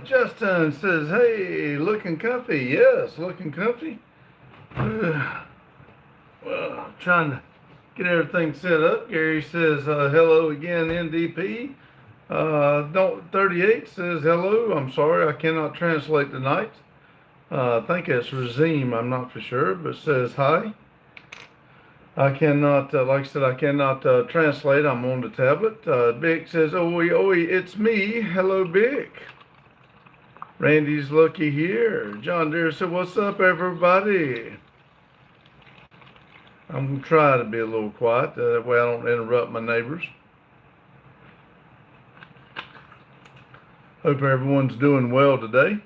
Justin says, hey, looking comfy. Yes, looking comfy. Well, trying to get everything set up. Gary says, hello again, NDP. Don't 38 says, hello. I'm sorry, I cannot translate tonight. I think it's Razim, I'm not for sure, but says hi. I cannot, like I said, I cannot translate. I'm on the tablet. Bick says, oi, oi, it's me. Hello, Bick. Randy's lucky here. John Deere said, what's up, everybody? I'm going to try to be a little quiet. That way I don't interrupt my neighbors. Hope everyone's doing well today.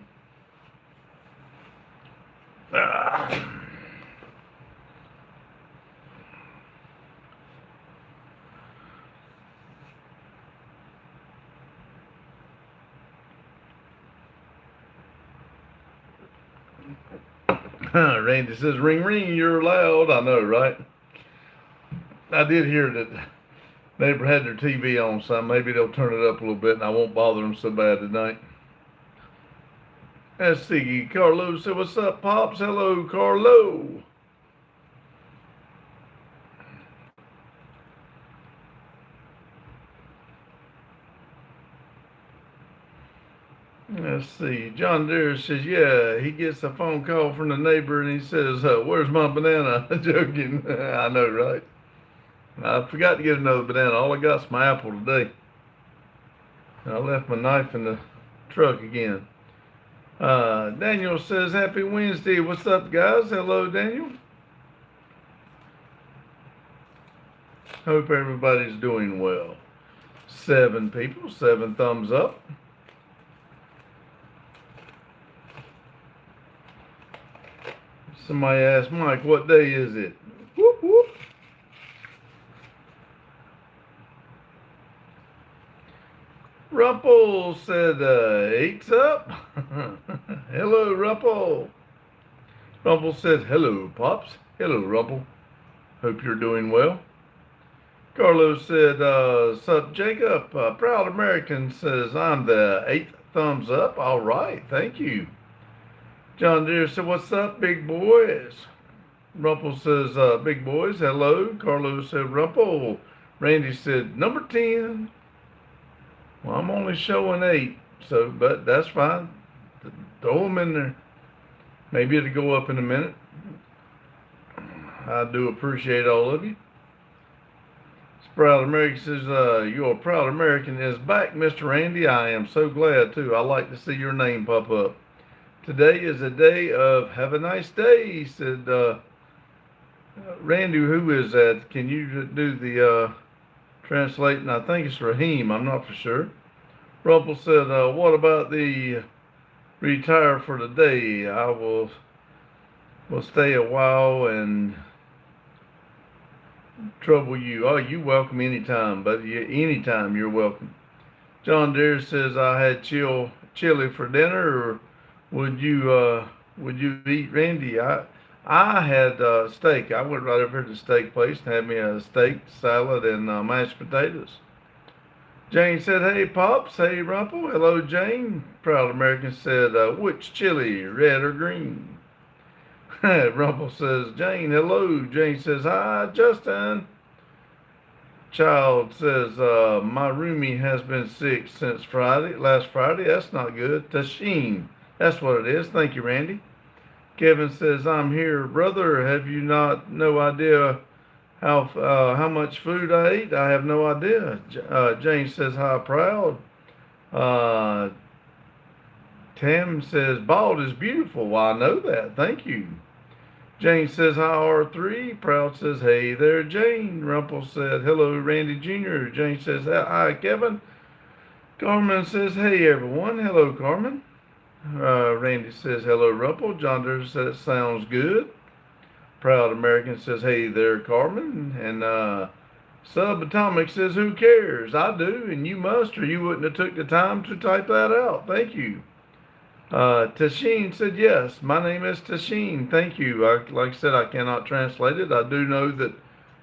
Randy says, ring, ring, you're loud. I know, right? I did hear that neighbor had their TV on, so maybe they'll turn it up a little bit and I won't bother them so bad tonight. Let's see, Carlo said, what's up, Pops? Hello, Carlo. Let's see. John Deere says, yeah, he gets a phone call from the neighbor and he says, where's my banana? Joking. I know, right? I forgot to get another banana. All I got's my apple today. I left my knife in the truck again. Daniel says, happy Wednesday. What's up, guys? Hello, Daniel. Hope everybody's doing well. 7 people, 7 thumbs up. Somebody asked Mike, what day is it? Whoop, whoop. Rumpel said, 8's up. Hello, Rumpel. Rumpel says, hello, Pops. Hello, Rumpel. Hope you're doing well. Carlos said, sup, Jacob? Proud American says, I'm the 8th thumbs up. All right, thank you. John Deere said, what's up, big boys? Rumpel says, big boys, hello. Carlos said, Rumpel. Randy said, number 10. Well, I'm only showing 8, so, but that's fine. Throw them in there. Maybe it'll go up in a minute. I do appreciate all of you. Proud American says, your Proud American is back, Mr. Randy. I am so glad, too. I like to see your name pop up. Today is a day of have a nice day, he said. Randy, who is that? Can you do the translating? I think it's Raheem. I'm not for sure. Rumpel said, what about the retire for the day? I will stay a while and trouble you. Oh, you welcome anytime, but anytime you're welcome. John Deere says, I had chili for dinner, or would you eat, Randy? I had steak. I went right over to the steak place and had me a steak, salad, and mashed potatoes. Jane said, hey, Pops. Hey, Rumpel. Hello, Jane. Proud American said, which chili, red or green? Rumpel says, Jane, hello. Jane says, hi, Justin. Child says, my roomie has been sick since last Friday. That's not good. Tasheen. That's what it is. Thank you, Randy. Kevin says, I'm here, brother. Have you no idea how much food I ate? I have no idea. Jane says, hi, Proud. Tam says, bald is beautiful. Well, I know that. Thank you. Jane says, hi, R3. Proud says, hey there, Jane. Rumpel said, hello, Randy Jr. Jane says, hi, Kevin. Carmen says, hey, everyone. Hello, Carmen. Randy says, hello, Rumpel. John Deere says, sounds good. Proud American says, hey there, Carmen. And Subatomic says, who cares? I do, and you must, or you wouldn't have took the time to type that out. Thank you. Tasheen said, yes, my name is Tasheen. Thank you. Like I said, I cannot translate it. I do know that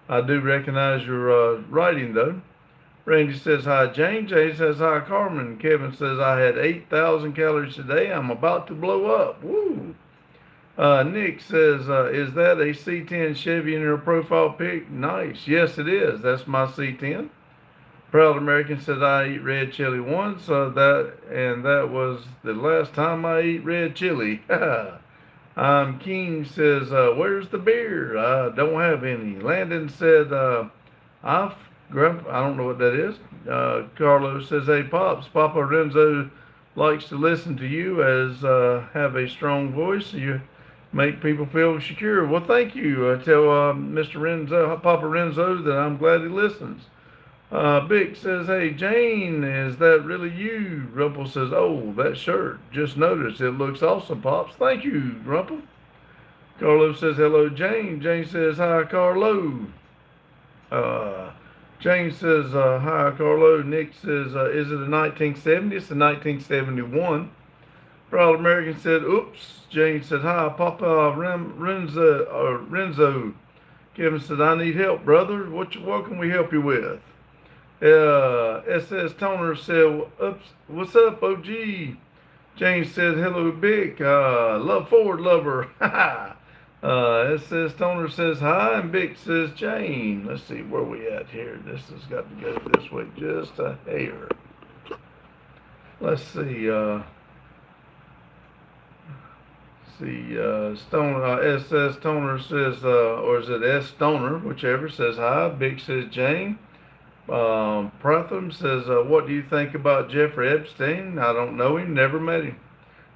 I do recognize your writing, though. Randy says hi, Jane. Jane says hi, Carmen. Kevin says I had 8,000 calories today. I'm about to blow up. Woo! Nick says, is that a C10 Chevy in your profile pic? Nice. Yes, it is. That's my C10. Proud American says I eat red chili once. That was the last time I eat red chili. King says, where's the beer? I don't have any. Landon said, I've I don't know what that is. Carlos says, hey, Pops, Papa Renzo likes to listen to you as have a strong voice. You make people feel secure. Well, thank you. Tell Mr. Renzo, Papa Renzo, that I'm glad he listens. Bick says, hey, Jane, is that really you? Rumple says, oh, that shirt. Just noticed. It looks awesome, Pops. Thank you, Rumple. Carlo says, hello, Jane. Jane says, hi, Carlo. Jane says, hi, Carlo. Nick says, is it a 1970? It's a 1971. Proud American said, oops. Jane said, hi, Papa Renzo. Kevin said, I need help, brother. What can we help you with? SS Toner said, oops, what's up, OG? Jane said, hello, Bick. Love Ford lover. SS Toner says hi, and Bick says Jane. Let's see where we at here. This has got to go this way just a hair. Let's see. Stoner, SS Toner says, or is it S Stoner, whichever, says hi. Bick says Jane. Pratham says, what do you think about Jeffrey Epstein? I don't know him, never met him.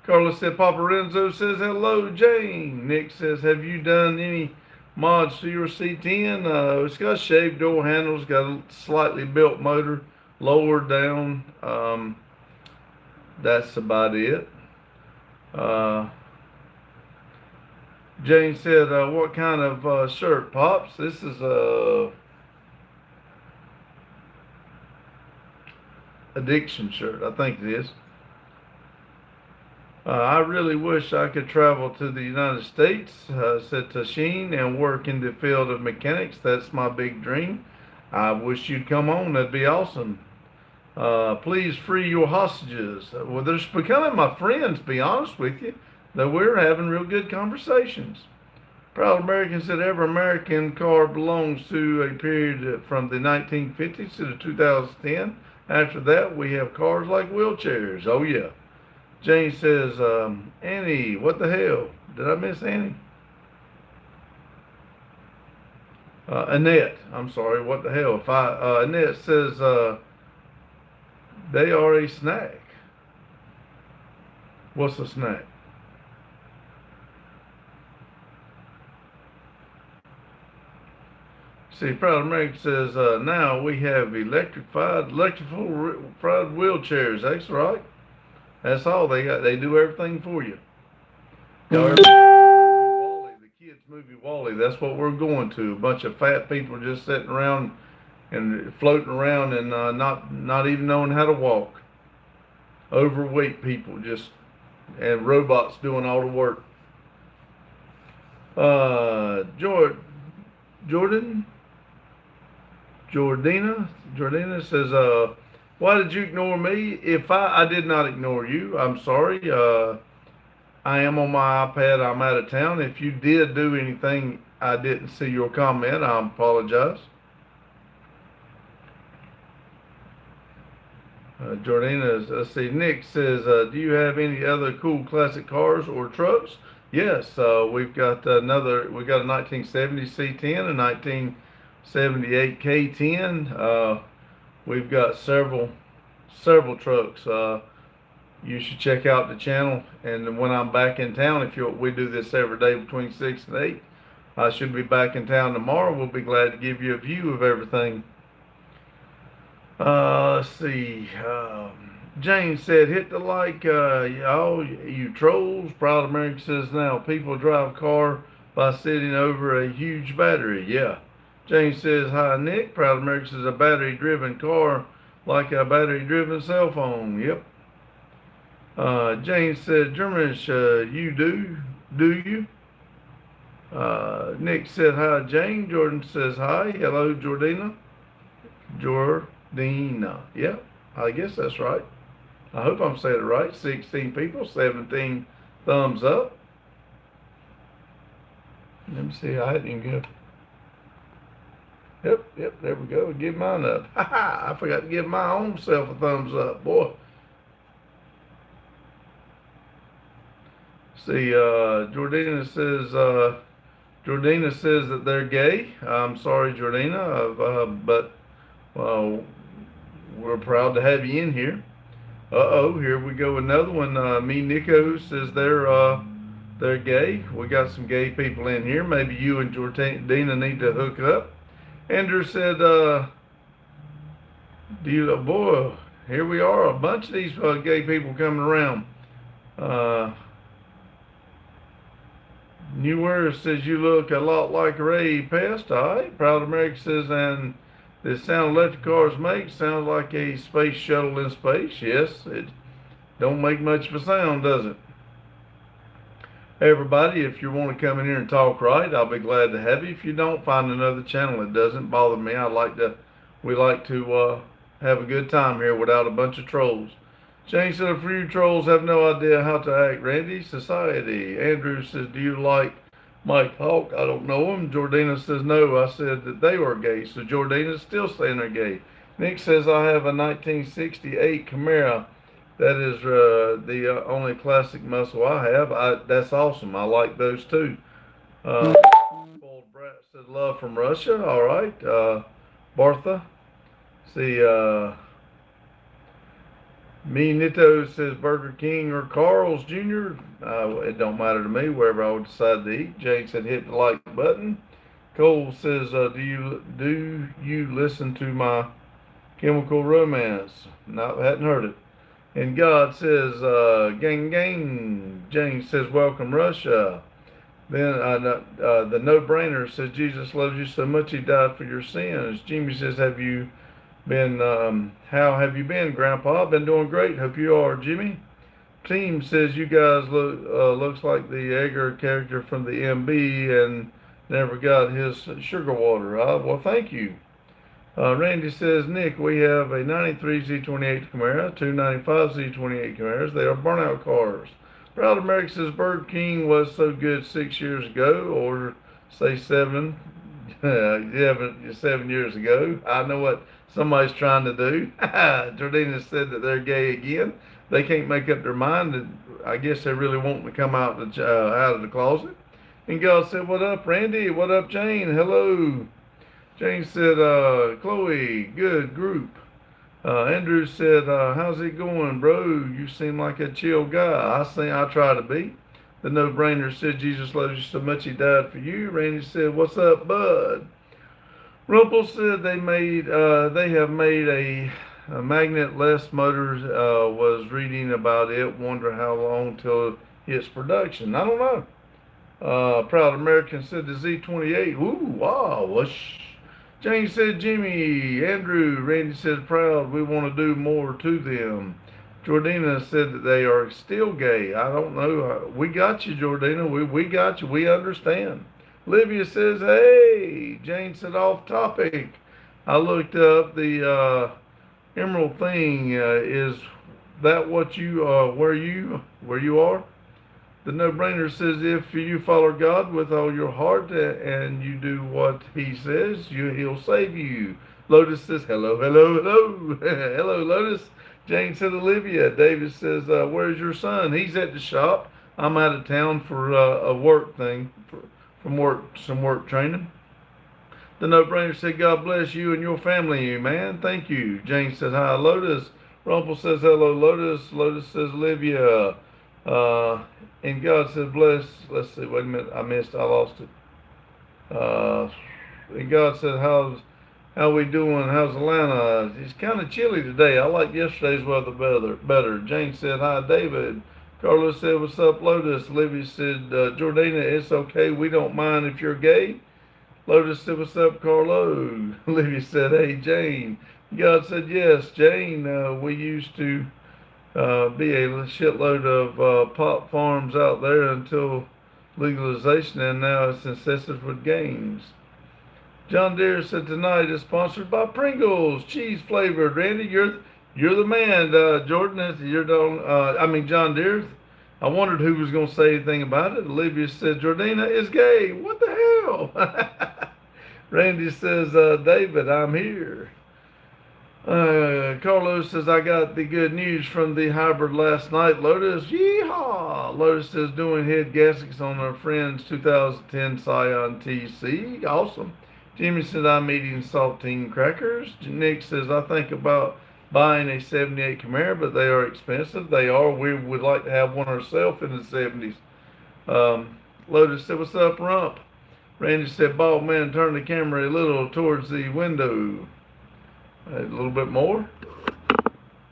Carlos said, Papa Renzo says, hello, Jane. Nick says, have you done any mods to your C10? It's got shaved door handles, got a slightly built motor, lowered down. That's about it. Jane said, what kind of shirt, Pops? This is a addiction shirt, I think it is. I really wish I could travel to the United States, said Tasheen, and work in the field of mechanics. That's my big dream. I wish you'd come on. That'd be awesome. Please free your hostages. Well, they're becoming my friends, to be honest with you. Though we're having real good conversations. Proud American said every American car belongs to a period from the 1950s to the 2010. After that, we have cars like wheelchairs. Oh, yeah. Jane says, Annie, what the hell? Did I miss Annie? Annette, I'm sorry, what the hell? Annette says, they are a snack. What's a snack? See, Proud American says, now we have electrified wheelchairs. That's right. That's all they got. They do everything for you. Wally, the kids' movie Wally. That's what we're going to. A bunch of fat people just sitting around and floating around and not even knowing how to walk. Overweight people and robots doing all the work. Jordina says, why did you ignore me? If I did not ignore you, I'm sorry. I am on my iPad. I'm out of town. If you did do anything, I didn't see your comment. I apologize. Jordina, let's see. Nick says, do you have any other cool classic cars or trucks? Yes, we've got a 1970 C10, a 1978 K10. We've got several trucks. You should check out the channel. And when I'm back in town, we do this every day between 6 and 8. I should be back in town tomorrow. We'll be glad to give you a view of everything. Let's see. Jane said, hit the like, y'all, you trolls. Proud America says, now people drive a car by sitting over a huge battery. Yeah. Jane says, hi, Nick. Proud America says, a battery-driven car like a battery-driven cell phone. Yep. Jane said, Germanish, you do you? Nick said, hi, Jane. Jordan says, hi. Hello, Jordina. Yeah, I guess that's right. I hope I'm saying it right. 16 people, 17 thumbs up. Let me see. I didn't even get. Yep, there we go. Give mine up. Ha ha! I forgot to give my own self a thumbs up, boy. See, Jordina says that they're gay. I'm sorry, Jordina, but uh, we're proud to have you in here. Uh-oh, here we go, another one. Me Nico says they're gay. We got some gay people in here. Maybe you and Jordina need to hook up. Andrew said, boy, here we are, a bunch of these gay people coming around. New World says you look a lot like Ray Pest. All right. Proud America says, and the sound electric cars make sounds like a space shuttle in space. Yes, it don't make much of a sound, does it? Hey everybody, if you want to come in here and talk right, I'll be glad to have you. If you don't, find another channel. It doesn't bother me. We like to have a good time here without a bunch of trolls. Jane said, a few trolls have no idea how to act. Randy, society. Andrew says, do you like Mike Hawk? I don't know him. Jordina says, no. I said that they were gay. So Jordina's still saying they're gay. Nick says, I have a 1968 Camaro. That is the only classic muscle I have. That's awesome. I like those too. Spoiled Brat said, love from Russia. All right. Bartha. See, Me Nito says Burger King or Carl's Jr. It don't matter to me, wherever I would decide to eat. Jane said hit the like button. Cole says, do you listen to my Chemical Romance? No, hadn't heard it. And God says, gang gang. Jane says, welcome Russia. Then the no-brainer says, Jesus loves you so much he died for your sins. Jimmy says, how have you been, Grandpa? I've been doing great. Hope you are, Jimmy. Team says you guys looks like the Edgar character from the MB and never got his sugar water. Well, thank you. Randy says, Nick, we have a 93 Z28 Camaro, two 95 Z28 Camaros. They are burnout cars. Proud America says Burger King was so good 6 years ago, or say 7 years ago. I know what somebody's trying to do. Jordina said that they're gay again. They can't make up their mind. And I guess they really want to come out of the closet. And God said, what up, Randy? What up, Jane? Hello. Jane said, Chloe, good group. Andrew said, how's it going, bro? You seem like a chill guy. I try to be. The no-brainer said, Jesus loves you so much he died for you. Randy said, what's up, bud? Rumpel said they have made a magnet-less motors. Was reading about it. Wonder how long till it hits production. I don't know. Proud American said the Z28. Ooh, wow. Whoosh. Jane said, Jimmy. Andrew. Randy said, proud. We want to do more to them. Jordina said that they are still gay. I don't know. We got you, Jordina. We got you. We understand. Olivia says, hey. Jane said, off topic. I looked up the emerald thing. Is that what you where you are? The no-brainer says, if you follow God with all your heart and you do what he says, he'll save you. Lotus says, hello, hello, hello. Hello, Lotus. Jane said, Olivia. David says, where's your son? He's at the shop. I'm out of town for a work thing, some work training. The no-brainer said, God bless you and your family, man. Thank you. Jane says, hi, Lotus. Rumpel says, hello, Lotus. Lotus says, Olivia. And God said, bless. Let's see, wait a minute. I lost it. And God said, how we doing? How's Atlanta? It's kind of chilly today. I like yesterday's weather better. Jane said, hi, David. Carlos said, what's up, Lotus? Olivia said, Jordina, it's okay. We don't mind if you're gay. Lotus said, what's up, Carlo? Olivia said, hey, Jane. God said, yes, Jane, we used to be a shitload of pop farms out there until legalization, and now it's incessant with games. John Deere said tonight is sponsored by Pringles, cheese flavored. Randy, you're the man. Jordan, you're the John Deere. I wondered who was going to say anything about it. Olivia said Jordana is gay. What the hell? Randy says, David, I'm here. Carlos says, I got the good news from the hybrid last night. Lotus, yeehaw! Lotus is doing head gaskets on our friend's 2010 Scion TC. Awesome. Jimmy says, I'm eating saltine crackers. Nick says, I think about buying a 78 Camaro, but they are expensive. They are. We would like to have one ourselves in the 70s. Lotus said, what's up, Rump? Randy said, bald man, turn the camera a little towards the window. A little bit more.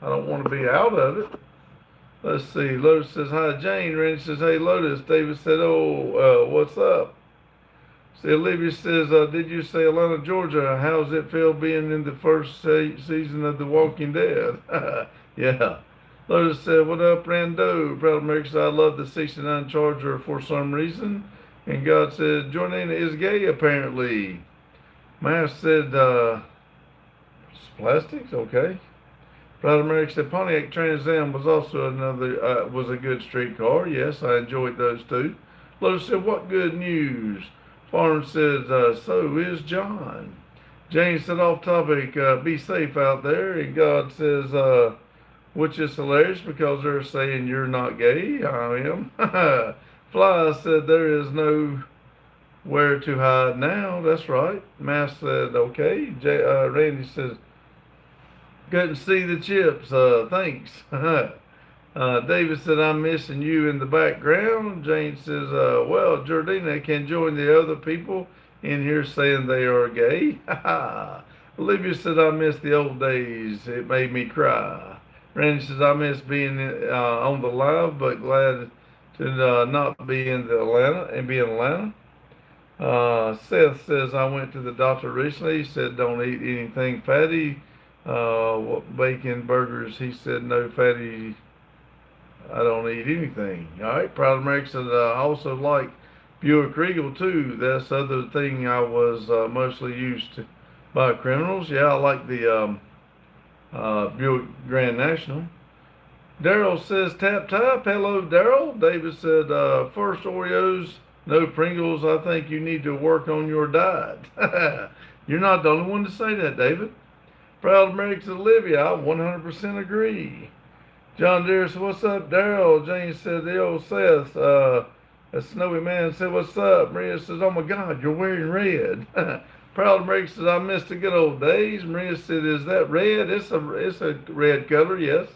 I don't want to be out of it. Let's see. Lotus says, hi, Jane. Randy says, hey, Lotus. David said, what's up? See, Olivia says, did you say Atlanta, Georgia? How's it feel being in the first season of The Walking Dead? Yeah. Lotus said, what up, Rando? Proud America said, I love the 69 Charger for some reason. And God said, Jordana is gay, apparently. Mass said, plastics, okay. Proud America said Pontiac Trans Am was also was a good street car. Yes, I enjoyed those too. Lotus said, what good news? Farmer says, so is John. Jane said, off topic, be safe out there. And God says, which is hilarious because they're saying you're not gay. I am. Fly said, there is no where to hide now. That's right. Mass said, okay. Randy says, couldn't see the chips. Thanks. David said, I'm missing you in the background. Jane says, well, Jordana can join the other people in here saying they are gay. Olivia said, I miss the old days. It made me cry. Randy says, I miss being on the live, but glad to not be in Atlanta. Seth says, I went to the doctor recently. He said, don't eat anything fatty. Bacon, burgers. He said, no fatty. I don't eat anything. All right. Proud America said, I also like Buick Regal too. That's the other thing I was mostly used to by criminals. Yeah, I like the Buick Grand National. Daryl says, tap, tap. Hello, Daryl. David said, first Oreos, no Pringles. I think you need to work on your diet. You're not the only one to say that, David. Proud America's Olivia, I 100% agree. John Deere said, what's up, Daryl? Jane said, the old Seth, a snowy man said, what's up? Maria says, oh my God, you're wearing red. Proud America says, I miss the good old days. Maria said, is that red? It's a red color, yes.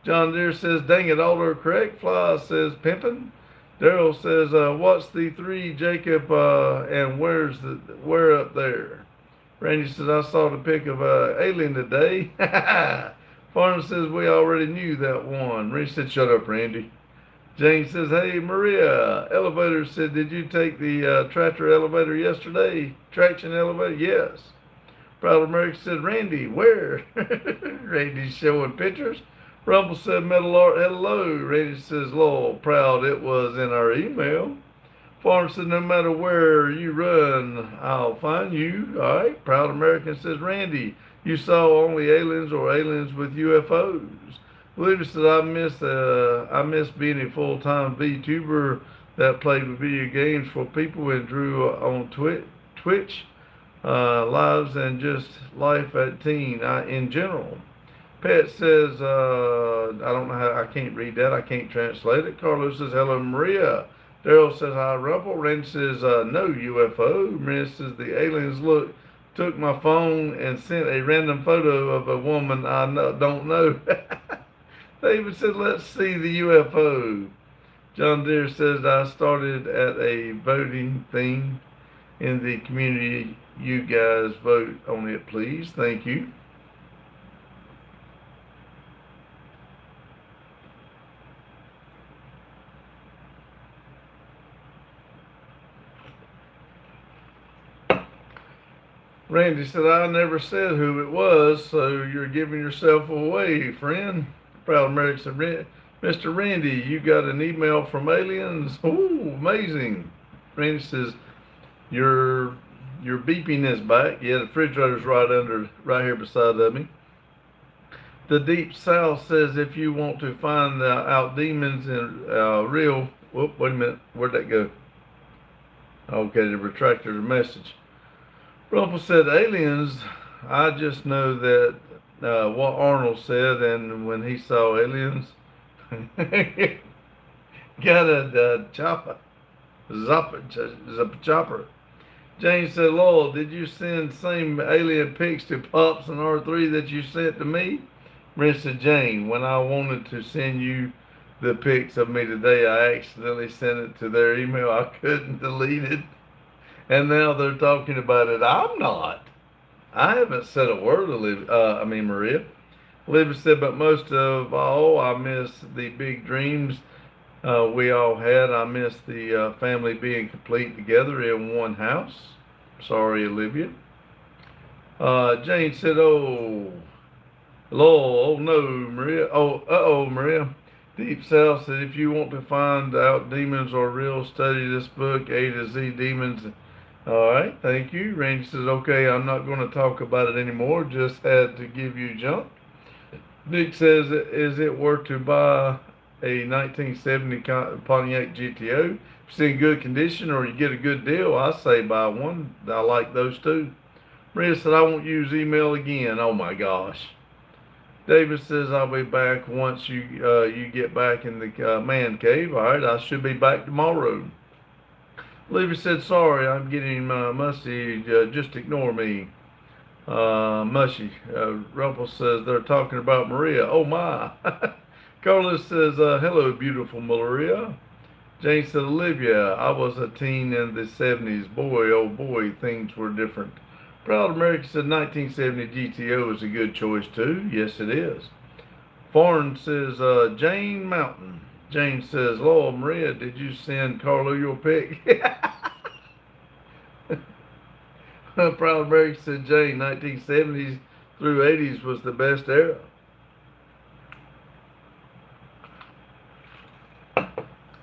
John Deere says, dang it, all are correct. Fly says, pimpin'. Daryl says, what's the three, Jacob, and where up there? Randy says, I saw the pic of Alien today. Farmer says, we already knew that one. Randy said, shut up, Randy. Jane says, hey, Maria. Elevator said, did you take the tractor elevator yesterday? Traction elevator? Yes. Proud America said, Randy, where? Randy's showing pictures. Rumble said, Metal Art, hello. Randy says, lol, proud it was in our email. Farmer said, no matter where you run, I'll find you. All right. Proud American says, Randy, you saw only aliens or aliens with UFOs. Olivia said, I miss being a full-time VTuber that played with video games for people and drew on Twitch lives and just life at teen in general. Pet says, I don't know how, I can't read that. I can't translate it. Carlos says, hello, Maria. Daryl says, hi, Rumple. Randy says, no UFO. Maria says, the aliens took my phone and sent a random photo of a woman I don't know. David said, let's see the UFO. John Deere says, I started at a voting thing in the community. You guys vote on it, please. Thank you. Randy said, I never said who it was, so you're giving yourself away, friend. Proud America said, Mr. Randy, you got an email from aliens? Ooh, amazing. Randy says, you're your beeping is back. Yeah, the refrigerator's right here beside of me. The Deep South says if you want to find out demons and real. Whoop, wait a minute. Where'd that go? Okay, they retracted the message. Rumpel said aliens. I just know that what Arnold said, and when he saw aliens, got a chopper, chopper. Jane said, Lowell, did you send same alien pics to Pops and R3 that you sent to me? Maria said, Jane, when I wanted to send you the pics of me today, I accidentally sent it to their email. I couldn't delete it. And now they're talking about it. I'm not. I haven't said a word, Maria. Olivia said, but most of all, I miss the big dreams we all had. I miss the family being complete together in one house. Sorry, Olivia. Jane said, oh, Lord, oh no, Maria. Oh, uh-oh, Maria. Deep South said, if you want to find out demons are real, study this book, A to Z Demons. All right, thank you. Randy says, okay, I'm not going to talk about it anymore. Just had to give you junk. Nick says, is it worth to buy a 1970 Pontiac GTO? If it's in good condition or you get a good deal, I say buy one. I like those too. Maria said, I won't use email again. Oh my gosh. David says, I'll be back once you get back in the man cave. All right, I should be back tomorrow. Olivia said, sorry, I'm getting musty. Just ignore me. Mushy. Rumpel says, they're talking about Maria. Oh, my. Carlos says, hello, beautiful Maria. Jane said, Olivia, I was a teen in the 70s. Boy, oh, boy, things were different. Proud America said, 1970 GTO is a good choice, too. Yes, it is. Foreign says, Jane Mountain. Jane says, Lord, Maria, did you send Carlo your pic? Proud America said, Jane, 1970s through 80s was the best era.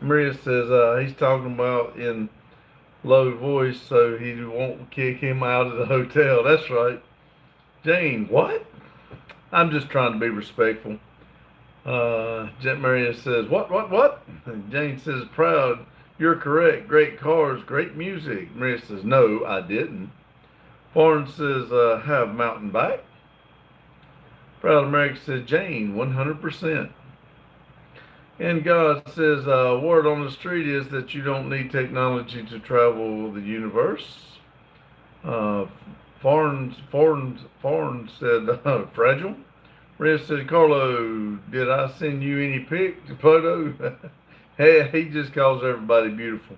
Maria says, he's talking about in low voice so he won't kick him out of the hotel. That's right. Jane, what? I'm just trying to be respectful. Maria says, what? And Jane says, proud, you're correct. Great cars, great music. Maria says, no, I didn't. Foreign says, have mountain bike. Proud America says, Jane, 100%. And God says, word on the street is that you don't need technology to travel the universe. Foreign said, fragile. Maria said, Carlo, did I send you any photo? Hey, he just calls everybody beautiful.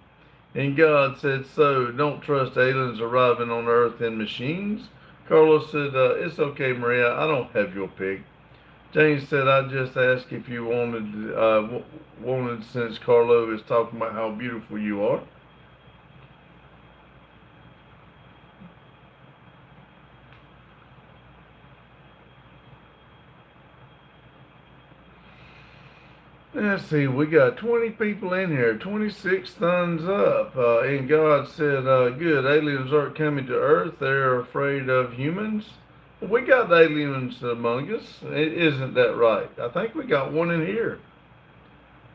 And God said, so don't trust aliens arriving on Earth in machines. Carlos said, it's okay, Maria, I don't have your pic. Jane said, I just asked if you wanted since Carlo is talking about how beautiful you are. Let's see, we got 20 people in here, 26 thumbs up. And God said, good, aliens aren't coming to Earth, they're afraid of humans. We got aliens among us, isn't that right? I think we got one in here.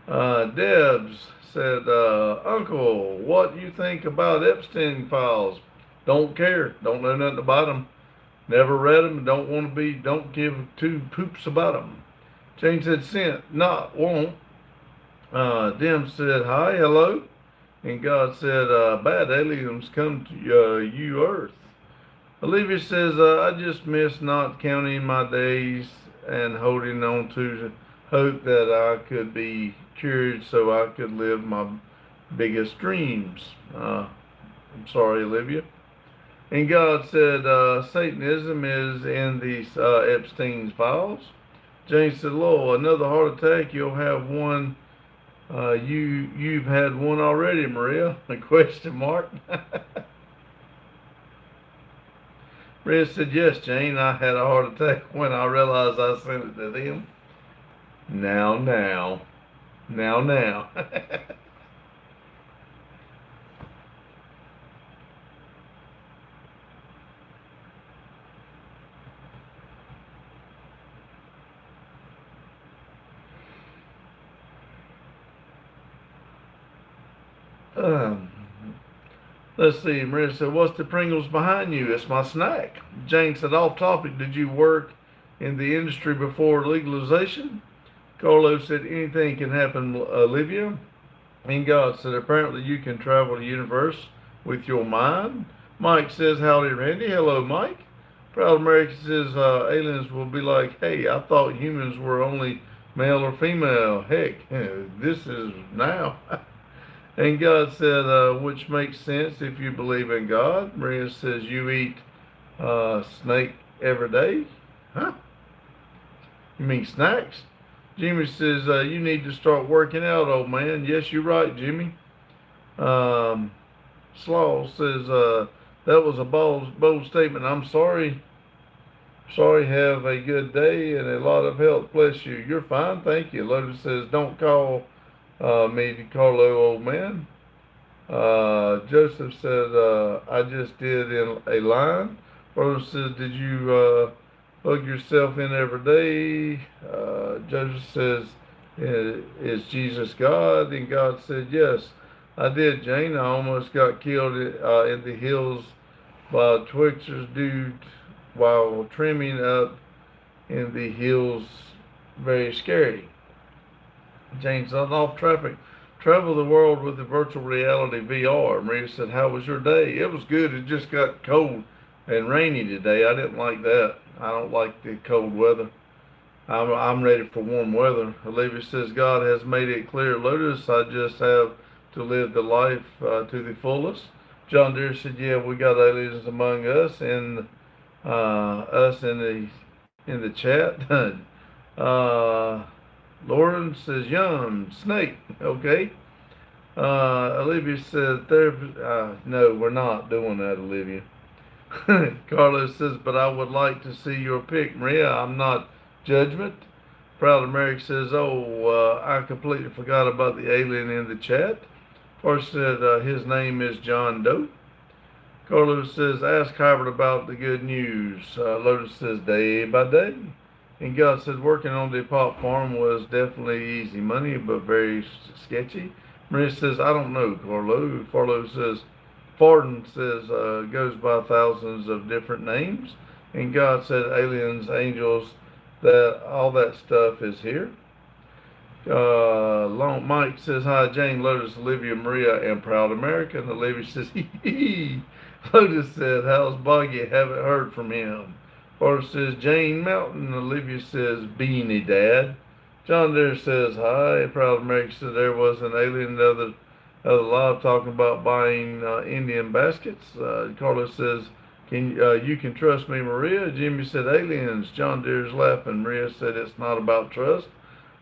Debs said, Uncle, what do you think about Epstein files? Don't care, don't know nothing about them. Never read them, don't give two poops about them. Jane said, sent, not won't. Dim said, hi, hello. And God said, bad aliens come to you, Earth. Olivia says, I just miss not counting my days and holding on to hope that I could be cured so I could live my biggest dreams. I'm sorry, Olivia. And God said, Satanism is in these Epstein's files. Jane said, Lord, another heart attack, you'll have one. You've had one already, Maria. A question mark. Maria said, yes, Jane, I had a heart attack when I realized I sent it to them. Now. Um, let's see. Maria said, "What's the Pringles behind you?" It's my snack. Jane said, "Off topic. Did you work in the industry before legalization?" Carlos said, "Anything can happen, Olivia." And God said, "Apparently you can travel the universe with your mind." Mike says, "Howdy, Randy." Hello, Mike. Proud America says, "Aliens will be like, hey, I thought humans were only male or female. Heck, this is now." And God said, "Which makes sense if you believe in God." Maria says, "You eat snake every day?" Huh? You mean snacks? Jimmy says, "You need to start working out, old man." Yes, you're right, Jimmy. Um, Slaw says, "That was a bold statement. I'm sorry. Sorry, have a good day and a lot of health. Bless you." You're fine, thank you. Lotus says, "Don't call me Carlo, old man." Joseph said, "I just did in a line." Lotus says, "Did you hug yourself in every day?" Joseph says, "Is Jesus God?" And God said, "Yes, I did, Jane. I almost got killed in the hills by a Twixer's dude while trimming up in the hills. Very scary." James, on off traffic. Travel the world with the virtual reality VR. Maria said, "How was your day?" It was good. It just got cold and rainy today. I didn't like that. I don't like the cold weather. I'm ready for warm weather. Olivia says, "God has made it clear, Lotus. I just have to live the life to the fullest." John Deere said, "Yeah, we got aliens among us and us in the chat." uh, Lauren says, "Yum, snake." Okay. Olivia said, "Therapy." No, we're not doing that, Olivia. Carlos says, "But I would like to see your pic, Maria. I'm not judgment." Proud America says, "Oh, I completely forgot about the alien in the chat." Forrest said, "His name is John Doe." Carlos says, "Ask Howard about the good news." Lotus says, "Day by day." And God said, "Working on the pop farm was definitely easy money, but very sketchy." Maria says, "I don't know, Carlo." Farlo says, Farden says, "Goes by thousands of different names." And God said, "Aliens, angels, that all that stuff is here." Long Mike says, "Hi, Jane, Lotus, Olivia, Maria, and Proud America." And Olivia says, "Hee hee." Lotus said, "How's Boggy? Haven't heard from him." Forrest says, "Jane Mountain." Olivia says, "Beanie Dad." John Deere says, "Hi." Proud America says, "There was an alien the other live talking about buying Indian baskets." Carlos says, "Can you can trust me, Maria?" Jimmy said, "Aliens." John Deere's laughing. Maria said, "It's not about trust."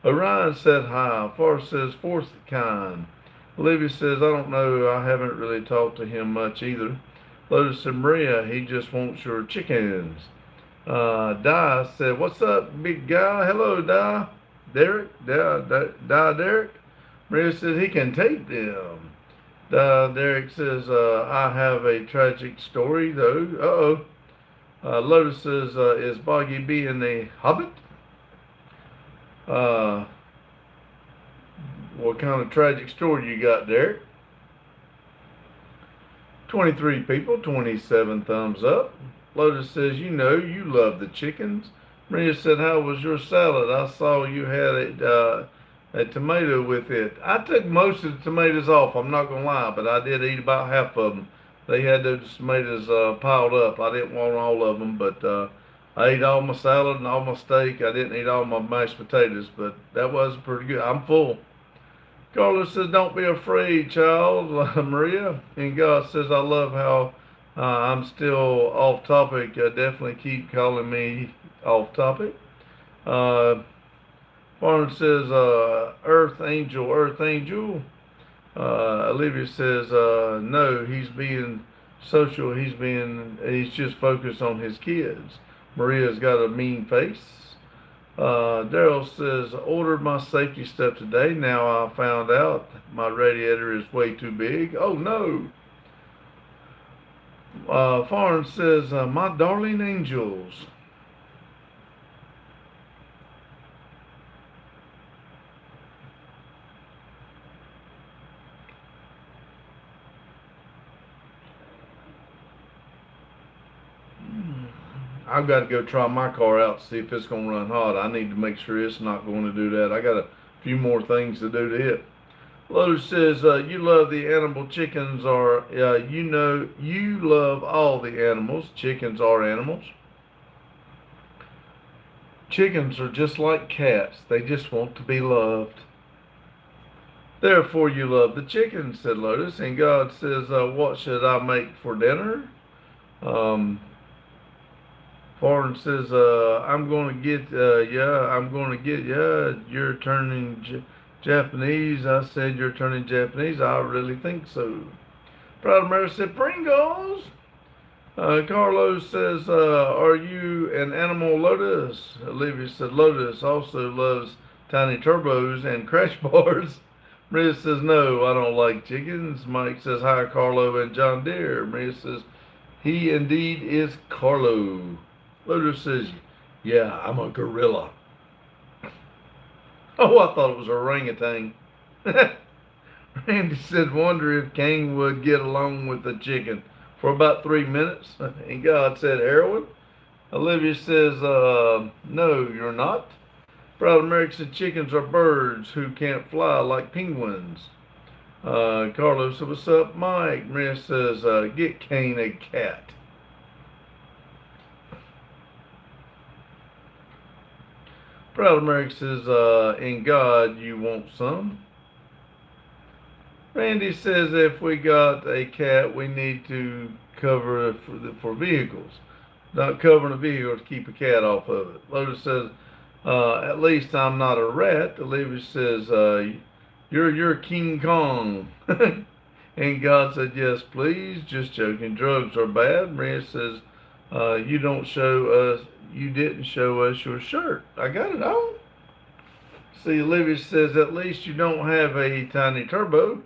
Orion said, "Hi." Forrest says, "Fourth kind." Olivia says, "I don't know. I haven't really talked to him much either." Lotus said, "Maria, he just wants your chickens." Di said, "What's up, big guy?" Hello, Di. Derek? Derek? Maria said, "He can take them." Derek says, "I have a tragic story, though." Uh-oh. Lotus says, "Is Boggy being a hobbit?" Uh, what kind of tragic story you got, Derek? 23 people, 27 thumbs up. Lotus says, "You know, you love the chickens." Maria said, "How was your salad? I saw you had a tomato with it." I took most of the tomatoes off, I'm not going to lie, but I did eat about half of them. They had those tomatoes piled up. I didn't want all of them, but I ate all my salad and all my steak. I didn't eat all my mashed potatoes, but that was pretty good. I'm full. Carlos says, "Don't be afraid, child." Maria. And God says, "I love how I'm still off topic. Definitely keep calling me off topic." Uh, Farnham says, "Earth Angel, Earth Angel." Olivia says, "No, he's being social. He's just focused on his kids." Maria's got a mean face. Daryl says, "Ordered my safety stuff today. Now I found out my radiator is way too big. Oh no." Farn says, "My darling angels." I've got to go try my car out to see if it's going to run hot. I need to make sure it's not going to do that. I got a few more things to do to it. Lotus says, you love the animal. Chickens are, you love all the animals. Chickens are animals. Chickens are just like cats. They just want to be loved. Therefore you love the chickens, said Lotus. And God says, what should I make for dinner? Foreign says, I'm going to get, you're turning Japanese. I said, you're turning Japanese. I really think so. Proud America said, Pringles. Carlos says, are you an animal, Lotus? Olivia said, Lotus also loves tiny turbos and crash bars. Maria says, no, I don't like chickens. Mike says, hi, Carlo and John Deere. Maria says, he indeed is Carlo. Lotus says, yeah, I'm a gorilla. Oh, I thought it was a orangutan. Randy said, wonder if King would get along with the chicken. For about 3 minutes. And God said, heroin? Olivia says, no, you're not. Proud America said, chickens are birds who can't fly like penguins. Carlos said, what's up, Mike? Maria says, get Kane a cat. Proud America says, in God you want some. Randy says if we got a cat, we need to cover for vehicles. Not covering a vehicle to keep a cat off of it. Lotus says, at least I'm not a rat. Olivia says, you're King Kong. And God said, yes, please. Just joking. Drugs are bad. Maria says, you didn't show us your shirt. I got it on. See, Olivia says, at least you don't have a tiny turbo.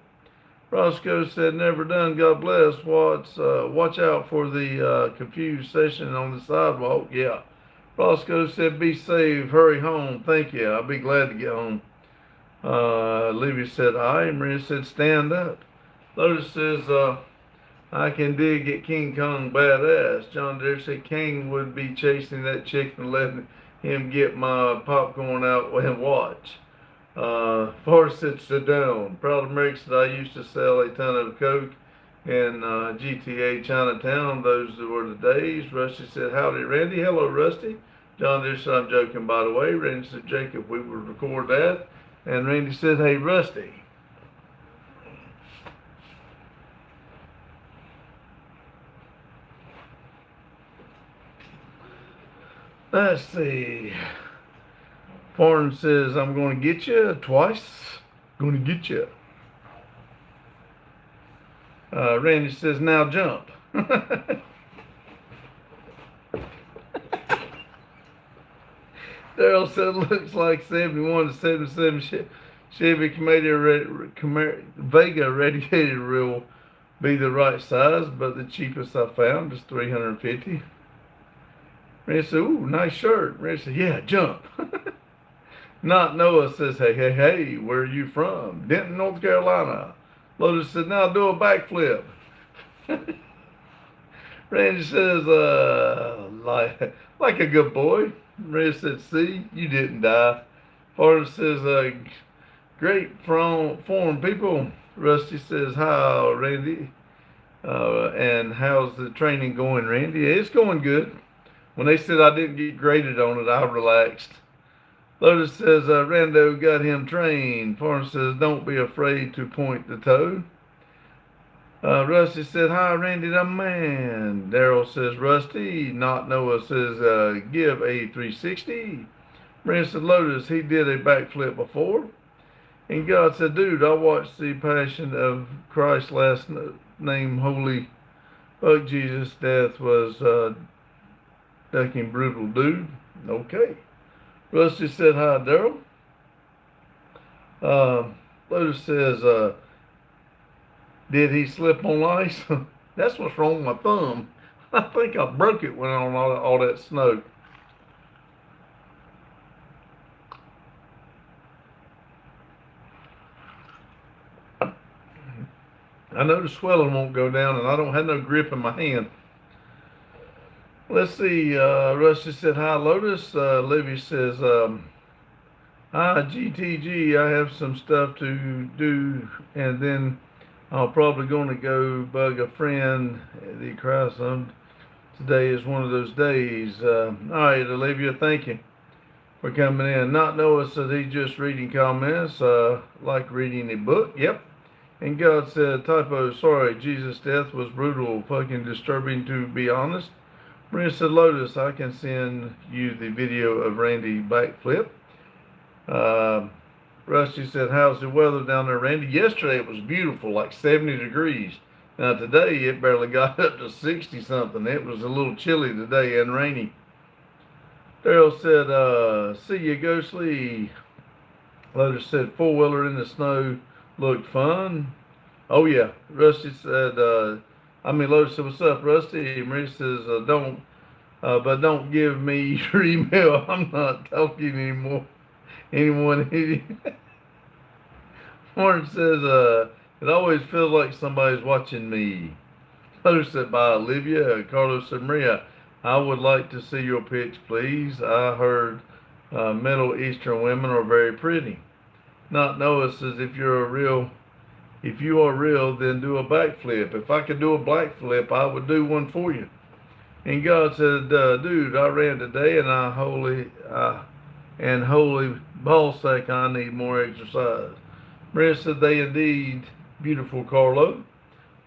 Roscoe said, never done, God bless. Watch out for the confused session on the sidewalk. Yeah. Roscoe said, be safe, hurry home. Thank you, I'll be glad to get home. Olivia said, hi. Maria said, stand up. Lotus says, I can dig at King Kong badass. John Deere said, King would be chasing that chicken and letting him get my popcorn out and watch. Forrest said, sit down. Proud America said, I used to sell a ton of Coke in GTA Chinatown. Those were the days. Rusty said, howdy, Randy. Hello, Rusty. John Deere said, I'm joking, by the way. Randy said, Jacob, we will record that. And Randy said, hey, Rusty. Let's see. Foreign says, I'm going to get you twice. Going to get you. Randy says, now jump. Daryl said, looks like 71 to 77 Chevy Vega radiator will be the right size, but the cheapest I found is $350. Randy said, ooh, nice shirt. Randy said, yeah, jump. Not Noah says, hey, where are you from? Denton, North Carolina. Lotus said, now do a backflip. Randy says, like a good boy. Randy said, see, you didn't die. Forrest says, great form people. Rusty says, hi, Randy. And how's the training going, Randy? It's going good. When they said I didn't get graded on it, I relaxed. Lotus says, Rando got him trained. Forrest says, don't be afraid to point the toe. Rusty said, hi, Randy the man. Daryl says, Rusty. Not Noah says, give a 360. Randy said, Lotus, he did a backflip before. And God said, dude, I watched the Passion of Christ last name, holy fuck Jesus, death was ducking brutal dude. Okay. Rusty said, hi, Daryl. Lotus says, did he slip on ice? That's what's wrong with my thumb. I think I broke it when on all that snow. I know the swelling won't go down, and I don't have no grip in my hand. Let's see. Rusty said, hi, Lotus. Livy says, hi, GTG. I have some stuff to do, and then I'm probably going to go bug a friend. The cry some. Today is one of those days. All right, Olivia, thank you for coming in. Not Noah said he's just reading comments, like reading a book. Yep. And God said, typo, sorry, Jesus' death was brutal, fucking disturbing to be honest. Maria said, Lotus, I can send you the video of Randy backflip. Uh, Rusty said, how's the weather down there, Randy? Yesterday it was beautiful, like 70 degrees. Now today it barely got up to 60 something. It was a little chilly today and rainy. Daryl said, see you, Ghostly. Lotus said, four-wheeler in the snow looked fun. Oh, yeah. Rusty said, Lotus said, what's up, Rusty? Marie says, don't give me your email. I'm not talking anymore. Anyone? Martin says, it always feels like somebody's watching me. Lotus said, by Olivia. Carlos said, Maria, I would like to see your pics, please. I heard Middle Eastern women are very pretty. Not Noah says, if you are real, then do a backflip. If I could do a backflip, I would do one for you. And God said, dude, I ran today and holy ballsack, I need more exercise. Maria said, they indeed beautiful, Carlo.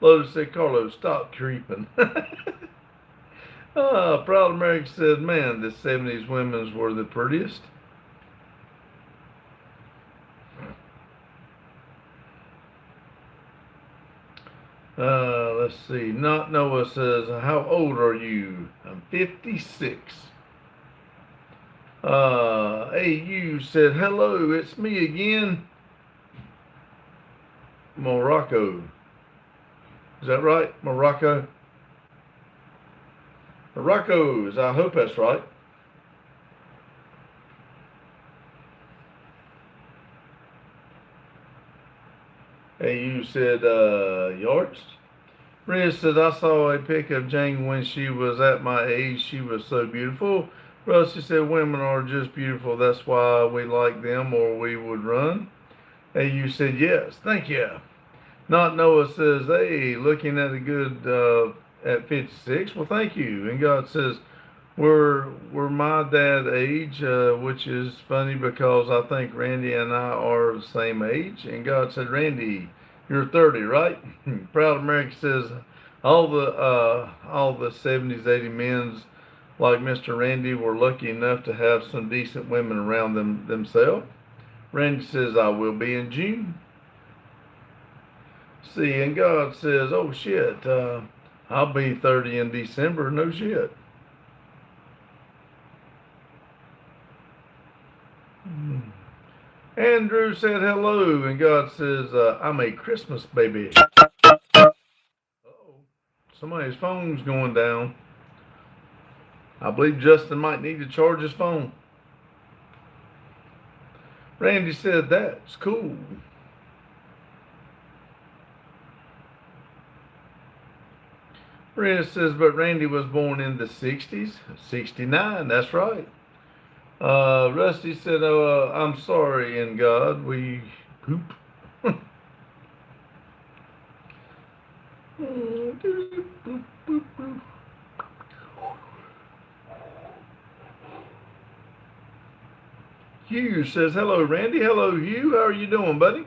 Lotus said, Carlo, stop creeping. Proud America said, man, the 70s women's were the prettiest. Let's see. Not Noah says, how old are you? I'm 56. AU said, hello, it's me again. Morocco. Is that right? Morocco? Morocco's, I hope that's right. AU said, yards. Riz said, I saw a pic of Jane when she was at my age. She was so beautiful. Rusty said, women are just beautiful. That's why we like them or we would run. AU said, yes, thank you. Not Noah says, hey, looking at a good at 56. Well, thank you. And God says, we're my dad age, which is funny because I think Randy and I are the same age. And God said, Randy, you're 30, right? Proud America says, all the 70s, 80 men's like Mr. Randy were lucky enough to have some decent women around themselves. Randy says, I will be in June. See, and God says, oh shit, I'll be 30 in December. No shit. Andrew said hello, and God says, I'm a Christmas baby. Uh-oh. Somebody's phone's going down. I believe Justin might need to charge his phone. Randy said, that's cool. Rhea says, but Randy was born in the 60s. 69, that's right. Rusty said, I'm sorry, in God, we poop. Hugh says, hello, Randy. Hello, Hugh. How are you doing, buddy?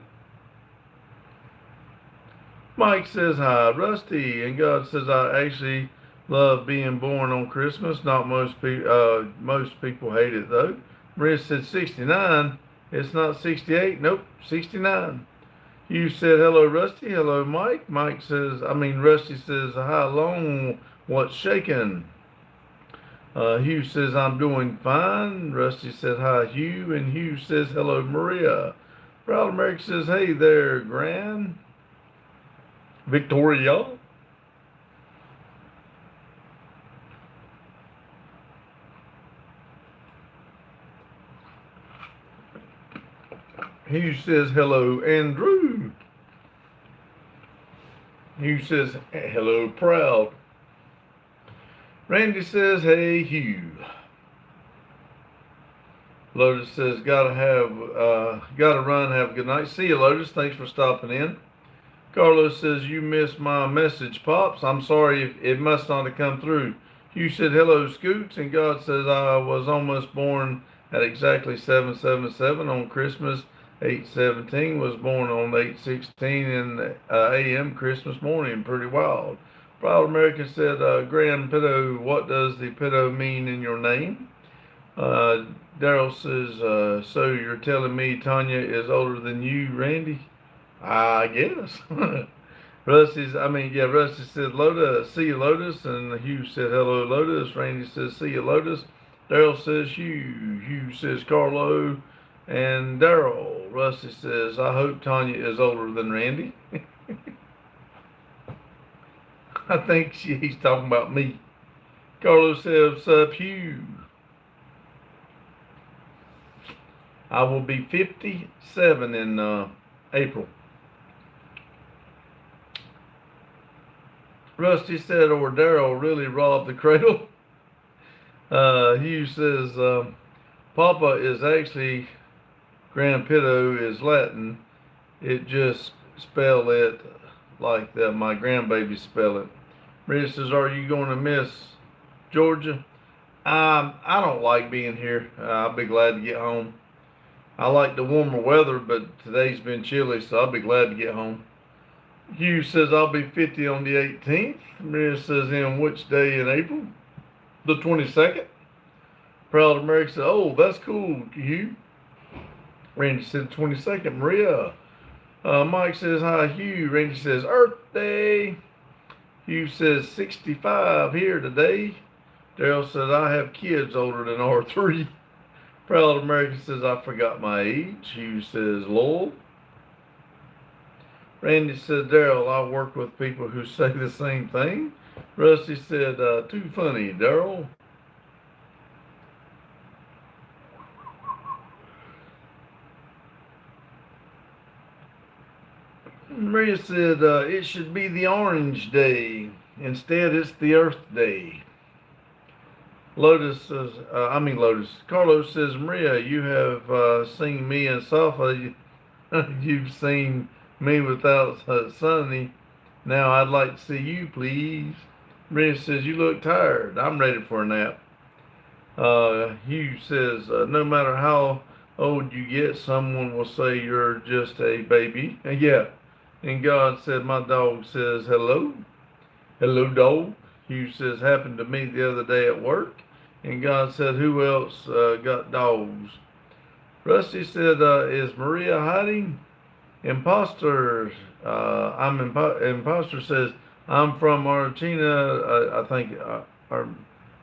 Mike says, hi, Rusty. And God says, I actually love being born on Christmas. Not most people, most people hate it, though. Maria said, 69. It's not 68. Nope, 69. Hugh said, hello, Rusty. Hello, Mike. Rusty says, hi, Long. What's shaking? Hugh says, I'm doing fine. Rusty said, hi, Hugh. And Hugh says, hello, Maria. Proud America says, hey there, Gran. Victoria. Hugh says, hello, Andrew. Hugh says, hello, Proud. Randy says, hey, Hugh. Lotus says, gotta run. Have a good night. See you, Lotus. Thanks for stopping in. Carlos says, you missed my message, Pops. I'm sorry if it must not have come through. You said, hello, Scoots, and God says, I was almost born at exactly 777 on Christmas. 817 was born on 816 in a.m. Christmas morning. Pretty wild. Proud American said, Grand Pedo, what does the pedo mean in your name? Daryl says, so you're telling me Tanya is older than you, Randy? I guess. Rusty said, Lotus, see you, Lotus. And Hugh said, hello, Lotus. Randy says, see you, Lotus. Daryl says, Hugh. Hugh says, Carlo. And Daryl. Rusty says, I hope Tanya is older than Randy. I think he's talking about me. Carlo says, what's up, Hugh? I will be 57 in April. Rusty said, or Daryl really robbed the cradle. Hugh says, Papa is actually, Grand Pedo is Latin. It just spell it like that my grandbaby spell it. Maria says, are you going to miss Georgia? I don't like being here. I'll be glad to get home. I like the warmer weather, but today's been chilly, so I'll be glad to get home. Hugh says, I'll be 50 on the 18th. Maria says, in which day in April? The 22nd. Proud America said, oh, that's cool, Hugh. Randy said, 22nd. Maria. Mike says, hi, Hugh. Randy says, Earth Day. Hugh says, 65 here today. Daryl says, I have kids older than R3. Proud American says, I forgot my age. Hugh says, lol. Randy says, Daryl, I work with people who say the same thing. Rusty said, too funny, Daryl. Maria said, it should be the Orange Day. Instead, it's the Earth Day. Lotus says, Carlos says, Maria, you have seen me and Safa. You've seen me without Sonny. Now I'd like to see you, please. Maria says, you look tired. I'm ready for a nap. Hugh says, no matter how old you get, someone will say you're just a baby. And yeah. And God said, my dog says, hello. Hello, dog. Hugh says, happened to me the other day at work. And God said, who else got dogs? Rusty said, is Maria hiding? Imposter says, I'm from Argentina, I think,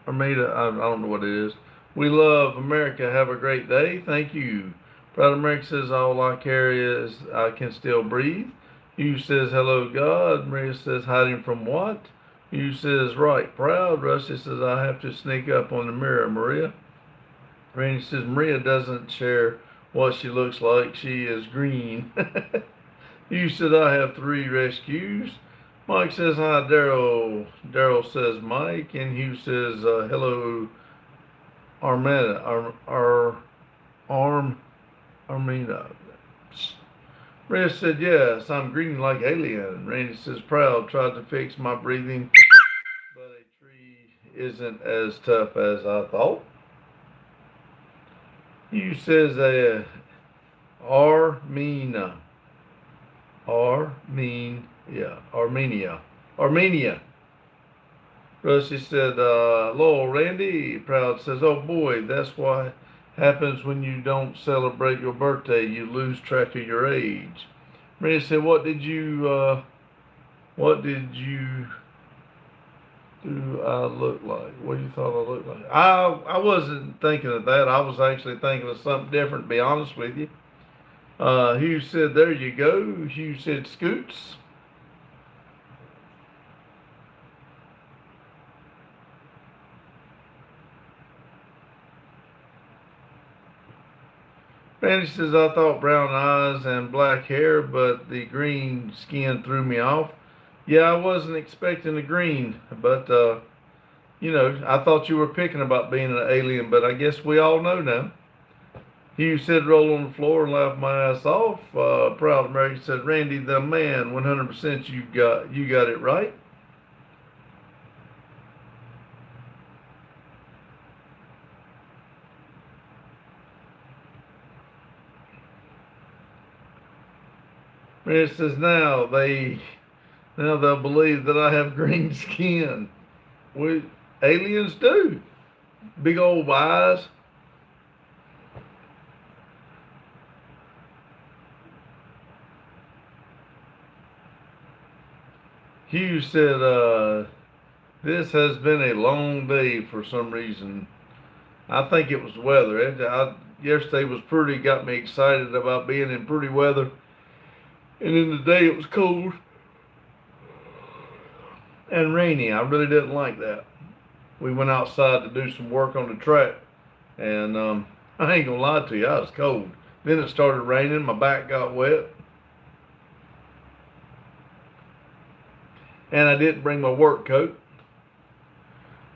Armada, I don't know what it is. We love America. Have a great day. Thank you. Proud America says, all I care is I can still breathe. Hugh says, hello, God. Maria says, hiding from what? Hugh says, right, proud. Rusty says, I have to sneak up on the mirror, Maria. Randy says, Maria doesn't share what she looks like. She is green. Hugh said, I have 3 rescues. Mike says, hi, Daryl. Daryl says, Mike. And Hugh says, hello, Armina. Armina. Maria said, yes, I'm green like alien. Randy says, proud, tried to fix my breathing, but a tree isn't as tough as I thought. Hugh says, Armenia. Rusty said, Lowell, Randy. Proud says, oh boy, that's what happens when you don't celebrate your birthday. You lose track of your age. Maria said, what did you do I look like? What do you thought I looked like? I wasn't thinking of that. I was actually thinking of something different, to be honest with you. Hugh said, there you go. Hugh said, Scoots. Randy says, I thought brown eyes and black hair, but the green skin threw me off. Yeah, I wasn't expecting the green, but You know, I thought you were picking about being an alien, but I guess we all know now. Hugh said, roll on the floor and laugh my ass off. Proud American said, Randy the man, 100% you got it right. Randy says, now they'll believe that I have green skin. We aliens do. Big old eyes. Hugh said, this has been a long day for some reason. I think it was weather. Yesterday was got me excited about being in pretty weather. And in the day it was cold and rainy. I really didn't like that. We went outside to do some work on the track. And I ain't gonna lie to you, I was cold. Then it started raining, my back got wet. And I didn't bring my work coat.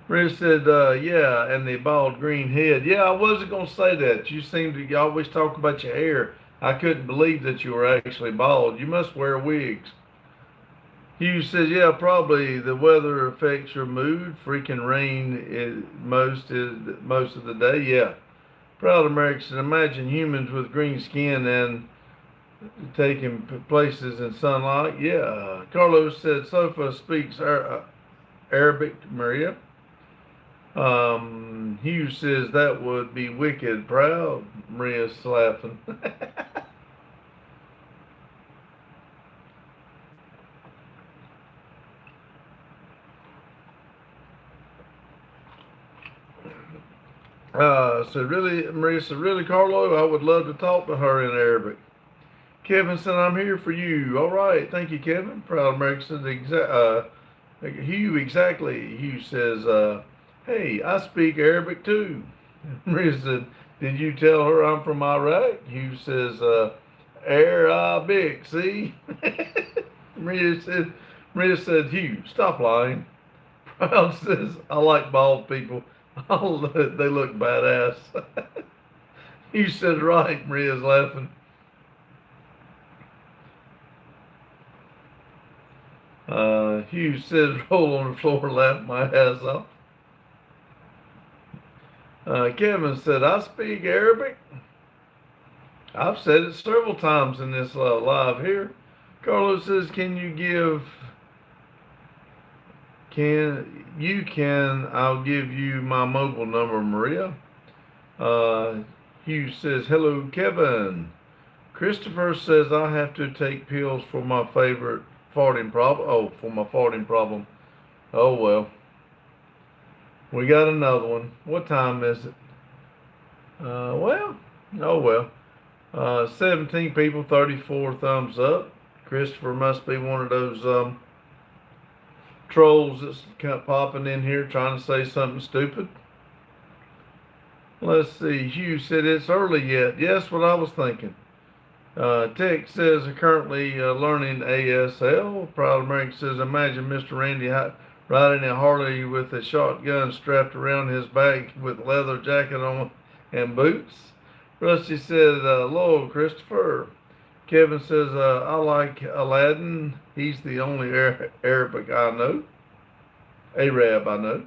Riz said, yeah, and the bald green head. Yeah, I wasn't going to say that. You always talk about your hair. I couldn't believe that you were actually bald. You must wear wigs. Hugh says, yeah, probably the weather affects your mood. Freaking rain is most of the day. Yeah. Proud Americans, imagine humans with green skin and taking places in sunlight. Yeah. Carlos said, Sofa speaks Arabic, Maria. Hugh says that would be wicked proud. Maria's laughing. Maria said, really, Carlo? I would love to talk to her in Arabic. Kevin said, I'm here for you. All right. Thank you, Kevin. Proud American said, Hugh, exactly. Hugh says, hey, I speak Arabic too. Maria said, did you tell her I'm from Iraq? Hugh says, Arabic, see? Maria said, Hugh, stop lying. Proud says, I like bald people. They look badass. Hugh said, right. Maria's laughing. Hugh says, roll on the floor, laugh my ass off. Kevin said, I speak Arabic. I've said it several times in this live here. Carlos says, I'll give you my mobile number, Maria. Hugh says, hello, Kevin. Christopher says, I have to take pills for my favorite farting problem. Oh, for my farting problem. Oh, well. We got another one. What time is it? Oh well. 17 people, 34 thumbs up. Christopher must be one of those trolls that's kind of popping in here trying to say something stupid. Let's see. Hugh said it's early yet. Yes, what I was thinking. Tech says currently learning ASL. Proud American says, imagine Mr. Randy riding a Harley with a shotgun strapped around his back with leather jacket on and boots. Rusty said, hello, Christopher. Kevin says, I like Aladdin. He's the only Arabic I know. Arab I know.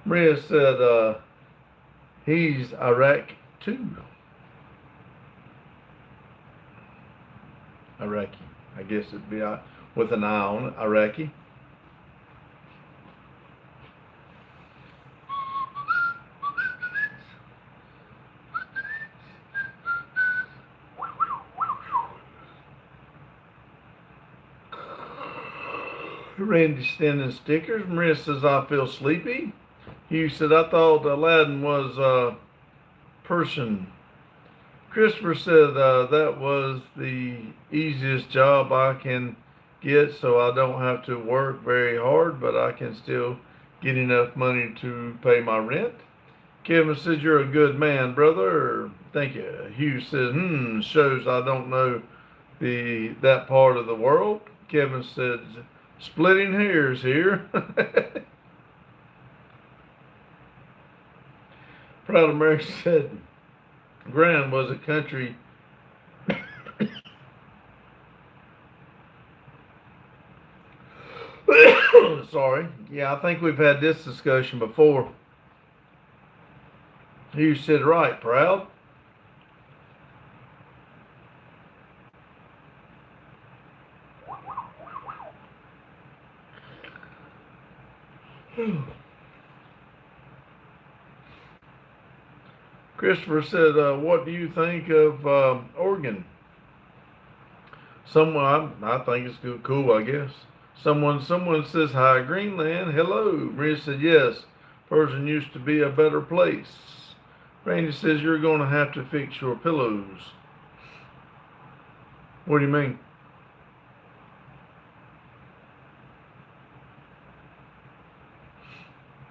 Maria said, he's Iraq too. Iraqi. I guess it'd be with an eye on it. Iraqi. Randy sending stickers. Maria says, I feel sleepy. Hugh said, I thought Aladdin was Persian. Christopher said, that was the easiest job I can get, so I don't have to work very hard, but I can still get enough money to pay my rent. Kevin says, you're a good man, brother. Thank you. Hugh says, shows I don't know that part of the world. Kevin says, Splitting hairs here. Proud America said Grand was a country. Sorry. Yeah, I think we've had this discussion before. You said right, Proud. Christopher said, what do you think of Oregon? Someone, I think it's cool, I guess. Someone says, hi, Greenland. Hello. Maria said, yes. Persian used to be a better place. Randy says, you're going to have to fix your pillows. What do you mean?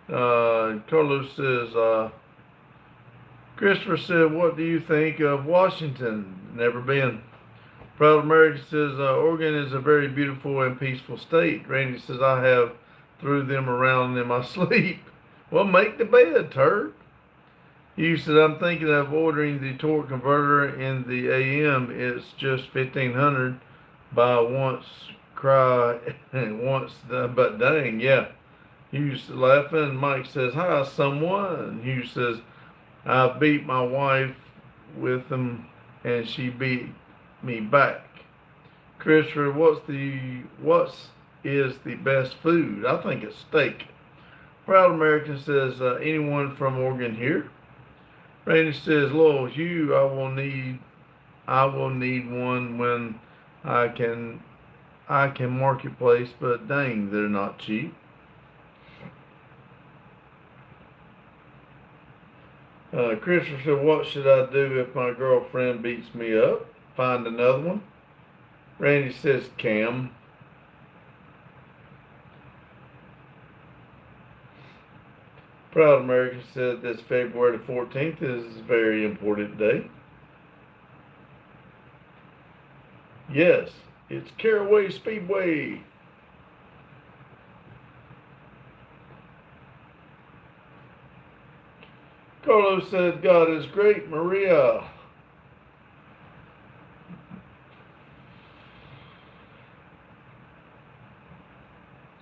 Carlos says, Christopher said, what do you think of Washington? Never been. Proud America says, Oregon is a very beautiful and peaceful state. Randy says, I have threw them around in my sleep. Well, make the bed, turd. You said, I'm thinking of ordering the torque converter in the AM. It's just 1500 by once cry once, but dang, yeah. Hughes laughing. Mike says, hi, someone. Hughes says, I beat my wife with them and she beat me back. Christopher, what is the best food? I think it's steak. Proud American says, anyone from Oregon here? Randy says, Lowell Hugh, I will need one when I can marketplace, but dang, they're not cheap. Christopher said, what should I do if my girlfriend beats me up? Find another one. Randy says, Cam. Proud American said this February the 14th is a very important day. Yes, it's Caraway Speedway. Carlos said, God is great, Maria.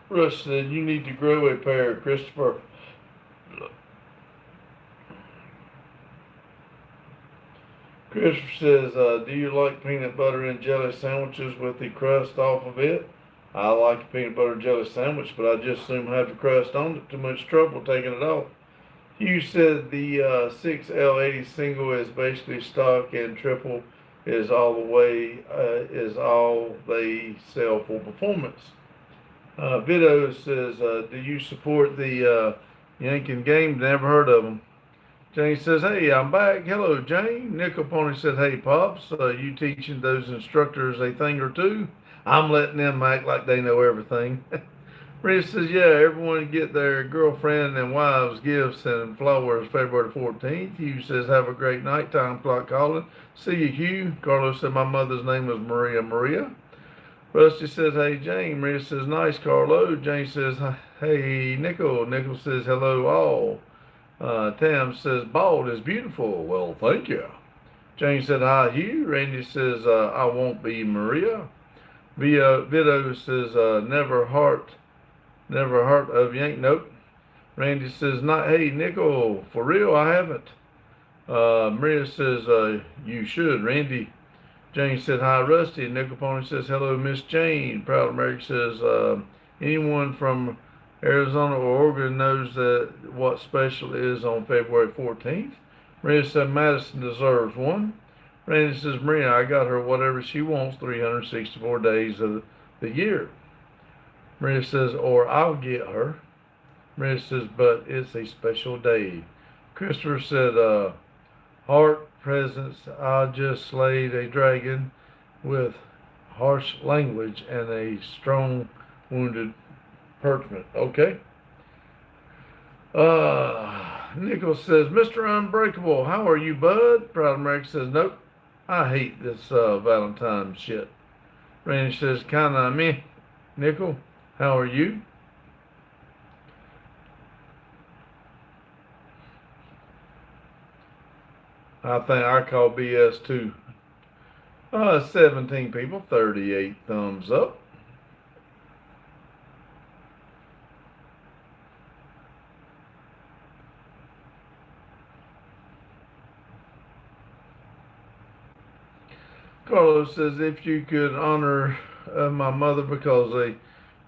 Russ said, you need to grow a pair, Christopher. Christopher says, do you like peanut butter and jelly sandwiches with the crust off of it? I like a peanut butter and jelly sandwich, but I just assume have the crust on it. Too much trouble taking it off. You said the 6L80 single is basically stock and triple is all they sell for performance. Vito says, do you support the Yankin game? Never heard of them. Jane says, hey, I'm back. Hello, Jane. Nickel Pony said, hey, Pops, you teaching those instructors a thing or two? I'm letting them act like they know everything. Rita says, yeah, everyone get their girlfriend and wives gifts and flowers February 14th. Hugh says, have a great night. Time clock calling. See you, Hugh. Carlos said, my mother's name was Maria. Rusty says, hey, Jane. Maria says, nice, Carlo. Jane says, hey, Nickel. Nickel says, hello, all. Tam says, bald is beautiful. Well, thank you. Jane said, hi, Hugh. Randy says, I won't be Maria. Vito says, never heart of Yank. Nope. Randy says, not, hey, Nickel, for real, I haven't. Maria says, you should, Randy. Jane said, hi, Rusty. Nickel Pony says, hello, Miss Jane. Proud America says, anyone from Arizona or Oregon knows that what special is on February 14th. Maria said, Madison deserves one. Randy says, Maria, I got her whatever she wants 364 days of the year. Maria says, or I'll get her. Maria says, but it's a special day. Christopher said, heart presence, I just slayed a dragon with harsh language and a strong wounded parchment. Okay. Nichols says, Mr. Unbreakable, how are you, bud? Proud America says, nope. I hate this Valentine shit. Randy says, kinda meh. Nickel. How are you? I think I call BS too. 17 people, 38 thumbs up. Carlos says, if you could honor my mother because a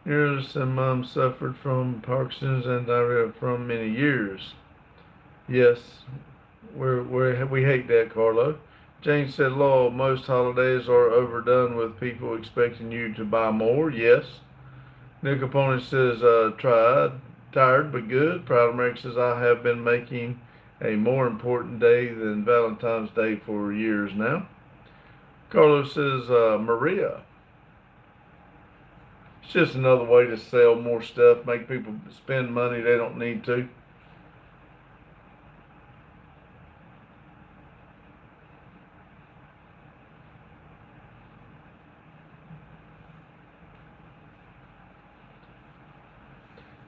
nurse and mom suffered from Parkinson's and diarrhea from many years. Yes, we hate that, Carlo. Jane said, Law, most holidays are overdone with people expecting you to buy more. Yes. New Capone says, tired but good. Proud America says, I have been making a more important day than Valentine's Day for years now. Carlos says, Maria. It's just another way to sell more stuff, make people spend money they don't need to.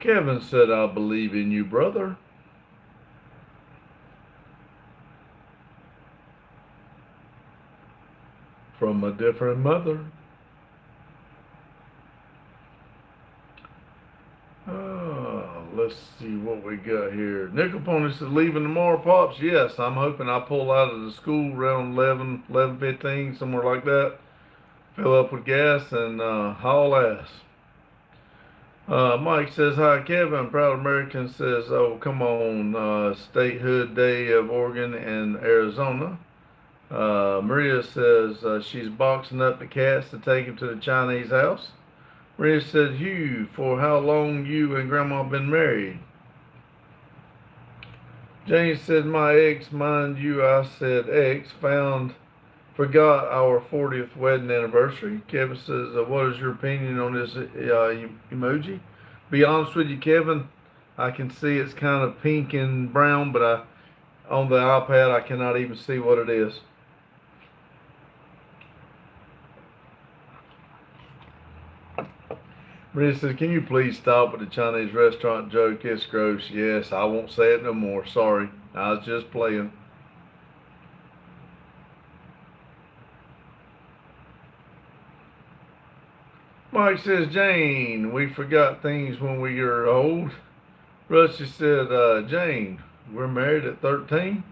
Kevin said, I believe in you, brother. From a different mother. Let's see what we got here. Nickel Pony says, leaving tomorrow, Pops? Yes, I'm hoping I pull out of the school around 11:15, somewhere like that. Fill up with gas and haul ass. Mike says, hi, Kevin. Proud American says, oh, come on. Statehood Day of Oregon and Arizona. Maria says she's boxing up the cats to take him to the Chinese house. Maria said, Hugh, for how long you and Grandma been married? Jane said, my ex, mind you, I said ex, forgot our 40th wedding anniversary. Kevin says, what is your opinion on this emoji? Be honest with you, Kevin, I can see it's kind of pink and brown, but on the iPad, I cannot even see what it is. Maria says, can you please stop with the Chinese restaurant joke? It's gross. Yes, I won't say it no more. Sorry. I was just playing. Mike says, Jane, we forgot things when we were old. Rusty said, Jane, we're married at 13.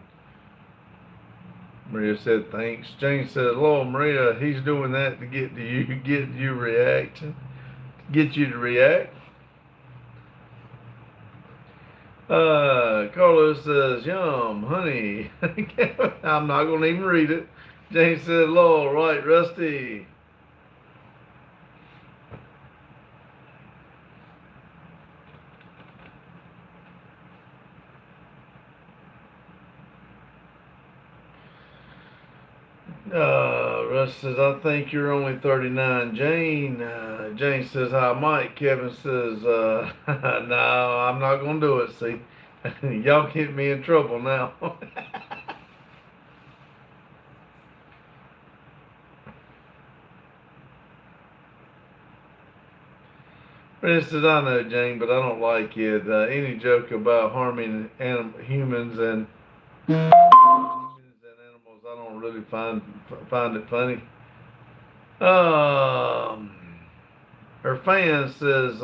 Maria said, thanks. Jane said, Lord, Maria, he's doing that to get you reaction. Get you to react. Carlos says, yum, honey. I'm not going to even read it. Jane said, Lord, right, Rusty. Russ says, I think you're only 39. Jane says, hi, Mike. Kevin says, no, I'm not going to do it. See, y'all get me in trouble now. Brenda says, I know, Jane, but I don't like it. Any joke about harming humans and animals, I don't really find it funny. Her fan says,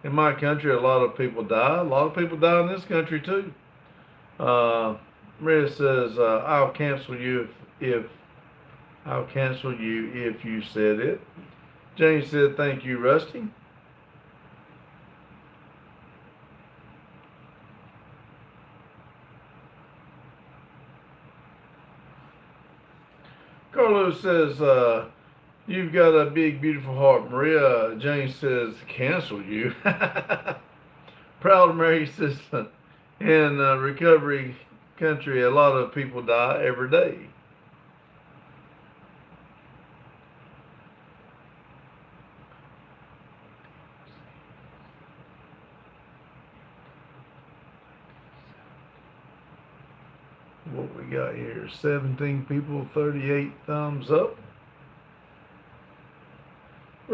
in my country, a lot of people die. A lot of people die in this country too. Maria says, I'll cancel you if you said it. Jane said, thank you, Rusty. Carlos says, you've got a big, beautiful heart, Maria. Jane says, cancel you. Proud Mary says, in recovery country, a lot of people die every day. What we got here? 17 people, 38 thumbs up.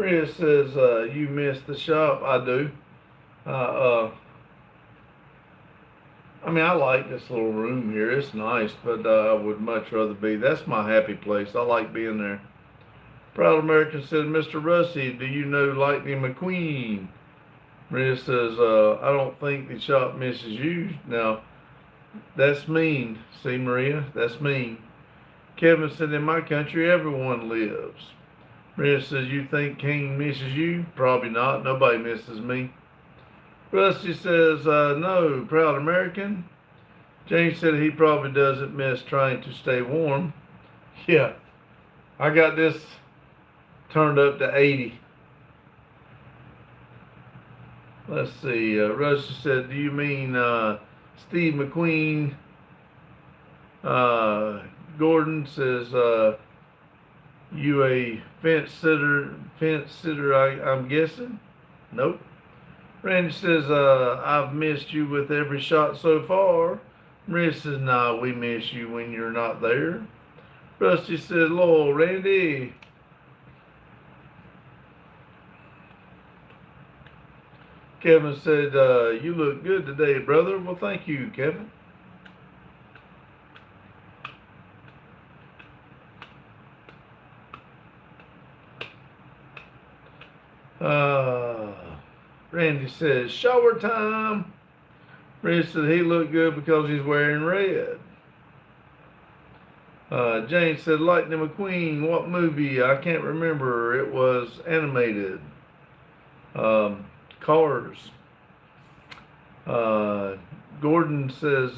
Maria says, you missed the shop. I do. Uh, uh, I mean, I like this little room here. It's nice, but I would much rather be. That's my happy place. I like being there. Proud American said, Mr. Rusty, do you know Lightning McQueen? Maria says, I don't think the shop misses you. Now, that's mean. See, Maria, that's mean. Kevin said, in my country, everyone lives. Maria says, you think King misses you? Probably not. Nobody misses me. Rusty says, no, proud American. James said he probably doesn't miss trying to stay warm. Yeah, I got this turned up to 80. Let's see, Rusty said, do you mean Steve McQueen? Gordon says, you a fence sitter, I'm guessing? Nope. Randy says, I've missed you with every shot so far. Maria says, nah, we miss you when you're not there. Rusty said, Lord, Randy. Kevin said, you look good today, brother. Well, thank you, Kevin. Randy says, shower time. Randy said he looked good because he's wearing red. Jane said, Lightning McQueen, what movie? I can't remember. It was animated. Cars. Gordon says,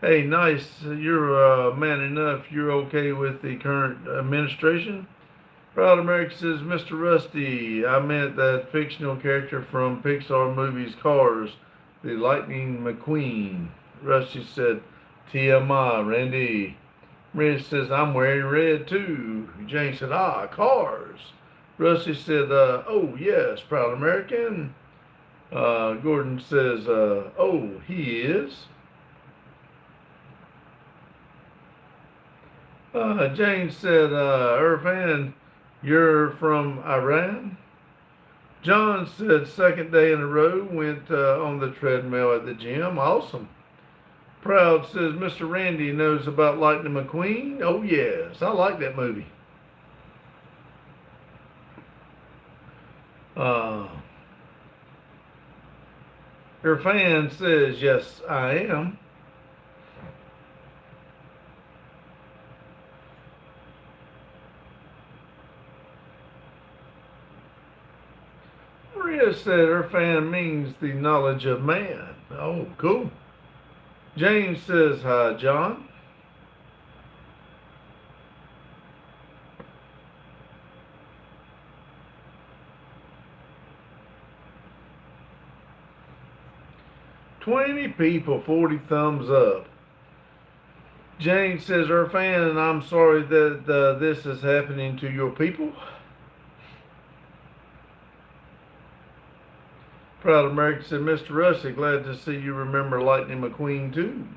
hey, nice. You're man enough. You're okay with the current administration? Proud America says, Mr. Rusty, I meant that fictional character from Pixar movies Cars, the Lightning McQueen. Rusty said, TMI, Randy. Randy says, I'm wearing red too. Jane said, Cars. Rusty said, oh, yes, Proud American. Gordon says, oh, he is. Jane said, Irfan, you're from Iran? John said, second day in a row, went on the treadmill at the gym. Awesome. Proud says, Mr. Randy knows about Lightning McQueen? Oh, yes, I like that movie. Irfan says, yes, I am. Maria said Irfan means the knowledge of man. Oh, cool. James says, hi, John. $20 people, 40 thumbs up. Jane says, Irfan, I'm sorry that this is happening to your people. Proud America said, Mr. Rusty, glad to see you remember Lightning McQueen too.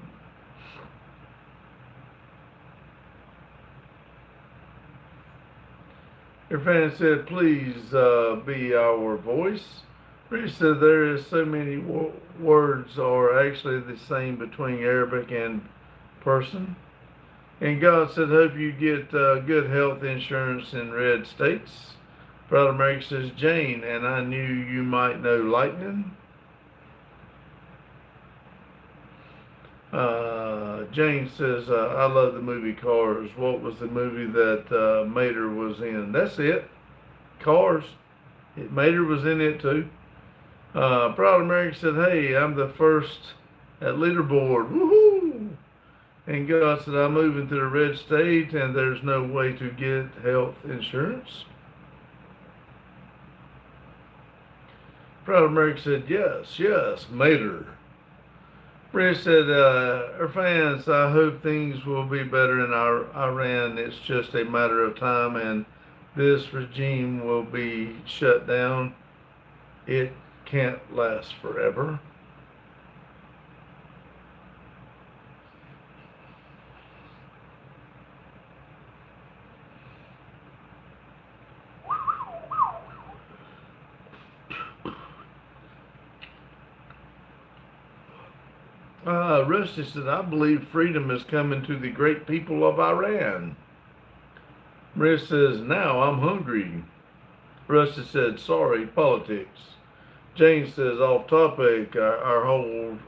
Irfan said, please be our voice. Rich said there is so many words are actually the same between Arabic and Persian. And God said, hope you get good health insurance in red states. Proud America says, Jane, and I knew you might know Lightning. Jane says, I love the movie Cars. What was the movie that Mater was in? That's it. Cars. Mater was in it too. Proud America said, hey, I'm the first at leaderboard. Woohoo! And God said, I'm moving to the red state and there's no way to get health insurance. Proud America said, yes, yes, Mater. Rich said, our fans, I hope things will be better in Iran. It's just a matter of time and this regime will be shut down. It can't last forever. Rusty said, I believe freedom is coming to the great people of Iran. Maria says, now I'm hungry. Rusty said, sorry, politics. Jane says, off topic, our whole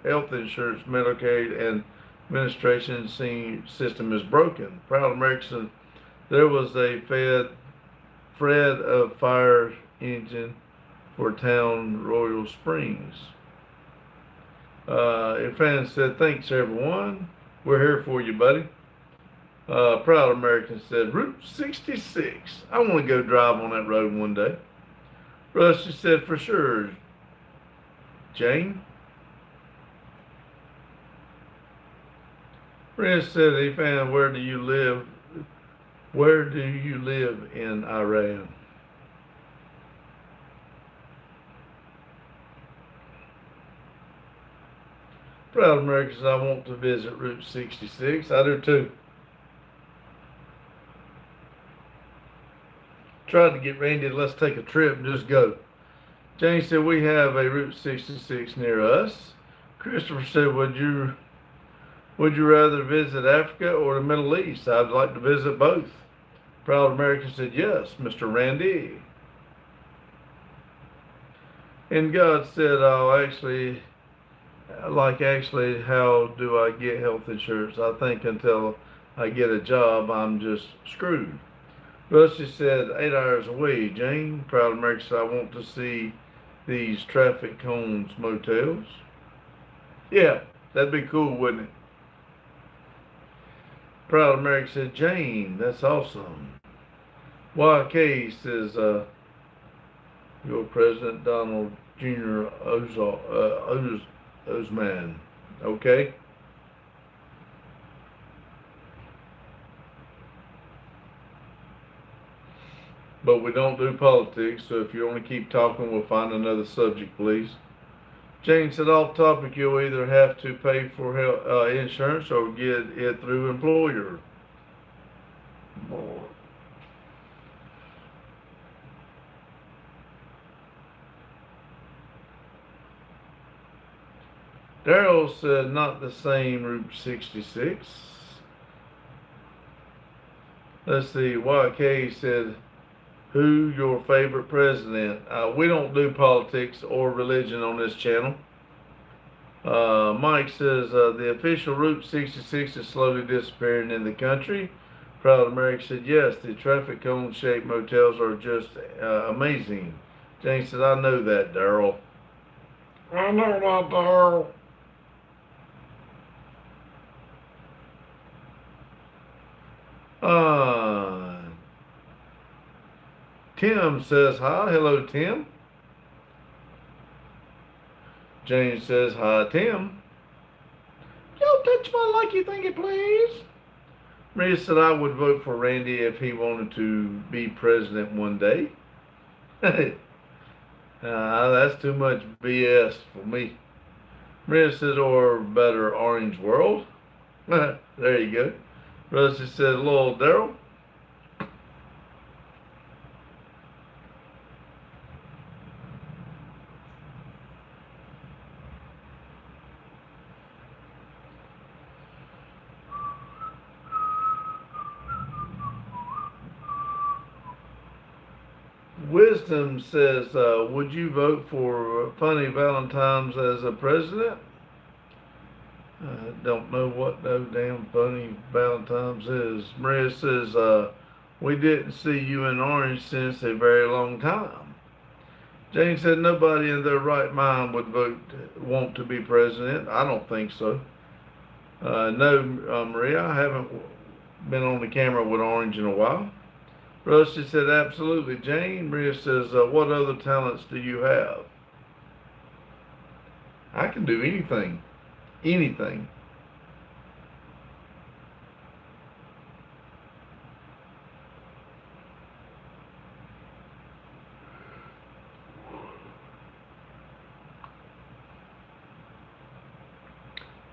health insurance, Medicaid, and administration system is broken. Proud American, there was a Fred of fire engine for town Royal Springs. Irfan said, thanks everyone. We're here for you, buddy. Proud American said, Route 66. I want to go drive on that road one day. Rusty said, for sure. Jane? Maria said, Irfan, where do you live? Where do you live in Iran? Proud Americans, I want to visit Route 66. I do too. Tried to get Randy, let's take a trip and just go. Jane said, we have a Route 66 near us. Christopher said, would you rather visit Africa or the Middle East? I'd like to visit both. Proud American said, yes, Mr. Randy. And God said, actually, how do I get health insurance? I think until I get a job, I'm just screwed. Rusty said, 8 hours away. Jane, Proud American said, I want to see these traffic cones motels. Yeah, that'd be cool, wouldn't it? Proud American said, Jane, that's awesome. YK says, your President Donald Jr. Ozman. Okay. But we don't do politics, so if you only keep talking, we'll find another subject, please. Jane said, off topic, you'll either have to pay for insurance or get it through employer. Daryl said, not the same Route 66. Let's see, YK said, who your favorite president? We don't do politics or religion on this channel. Mike says, the official Route 66 is slowly disappearing in the country. Proud America said, yes, the traffic cone shaped motels are just amazing. Jane said, I know that, Daryl. I know that, Daryl. Tim says hi. Hello, Tim. Jane says hi, Tim. Yo, touch my likey thingy, please. Maria said I would vote for Randy if he wanted to be president one day. That's too much BS for me. Maria says, or better, Orange World. There you go. Rusty said, little Daryl. Wisdom says, would you vote for Funny Valentine's as a president? I don't know what no damn Funny Valentine's is. Maria says, we didn't see you in Orange since a very long time. Jane said, nobody in their right mind would want to be president. I don't think so. No, Maria, I haven't been on the camera with Orange in a while. Rusty said, absolutely. Jane. Maria says, what other talents do you have? I can do anything. Anything.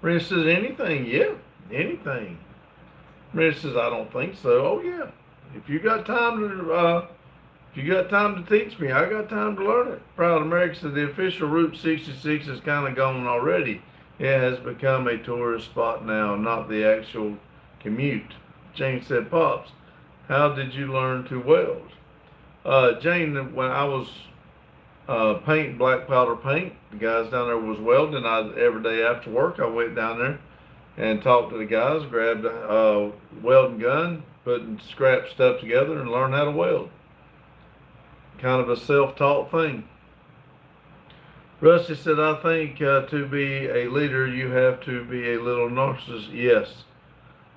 Maria says, anything? Yeah, anything. Maria says, I don't think so. Oh, yeah. If you got time to teach me, I got time to learn it. Proud America said the official Route 66 is kind of gone already. It has become a tourist spot now, not the actual commute. Jane said, Pops, how did you learn to weld? Jane, when I was painting black powder paint, the guys down there was welding. Every day after work, I went down there and talked to the guys, grabbed a welding gun, putting scrap stuff together, and learned how to weld. Kind of a self-taught thing. Rusty said, I think to be a leader, you have to be a little narcissist. Yes.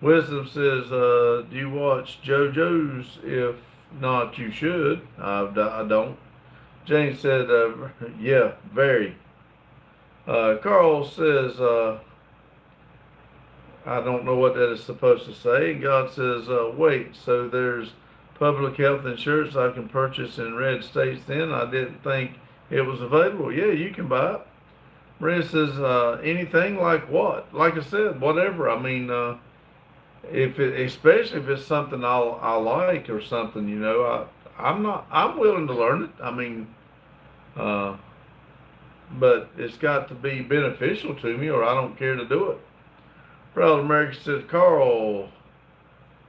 Wisdom says, do you watch JoJo's? If not, you should. I don't. Jane said, yeah, very. Carl says, I don't know what that is supposed to say. And God says, wait, so there's public health insurance I can purchase in red states then? I didn't think it was available. Yeah, you can buy it. Maria says, anything like what? Like I said, whatever. I mean, especially if it's something I like or something, you know, I'm willing to learn it. I mean, but it's got to be beneficial to me or I don't care to do it. Proud America says, Carl,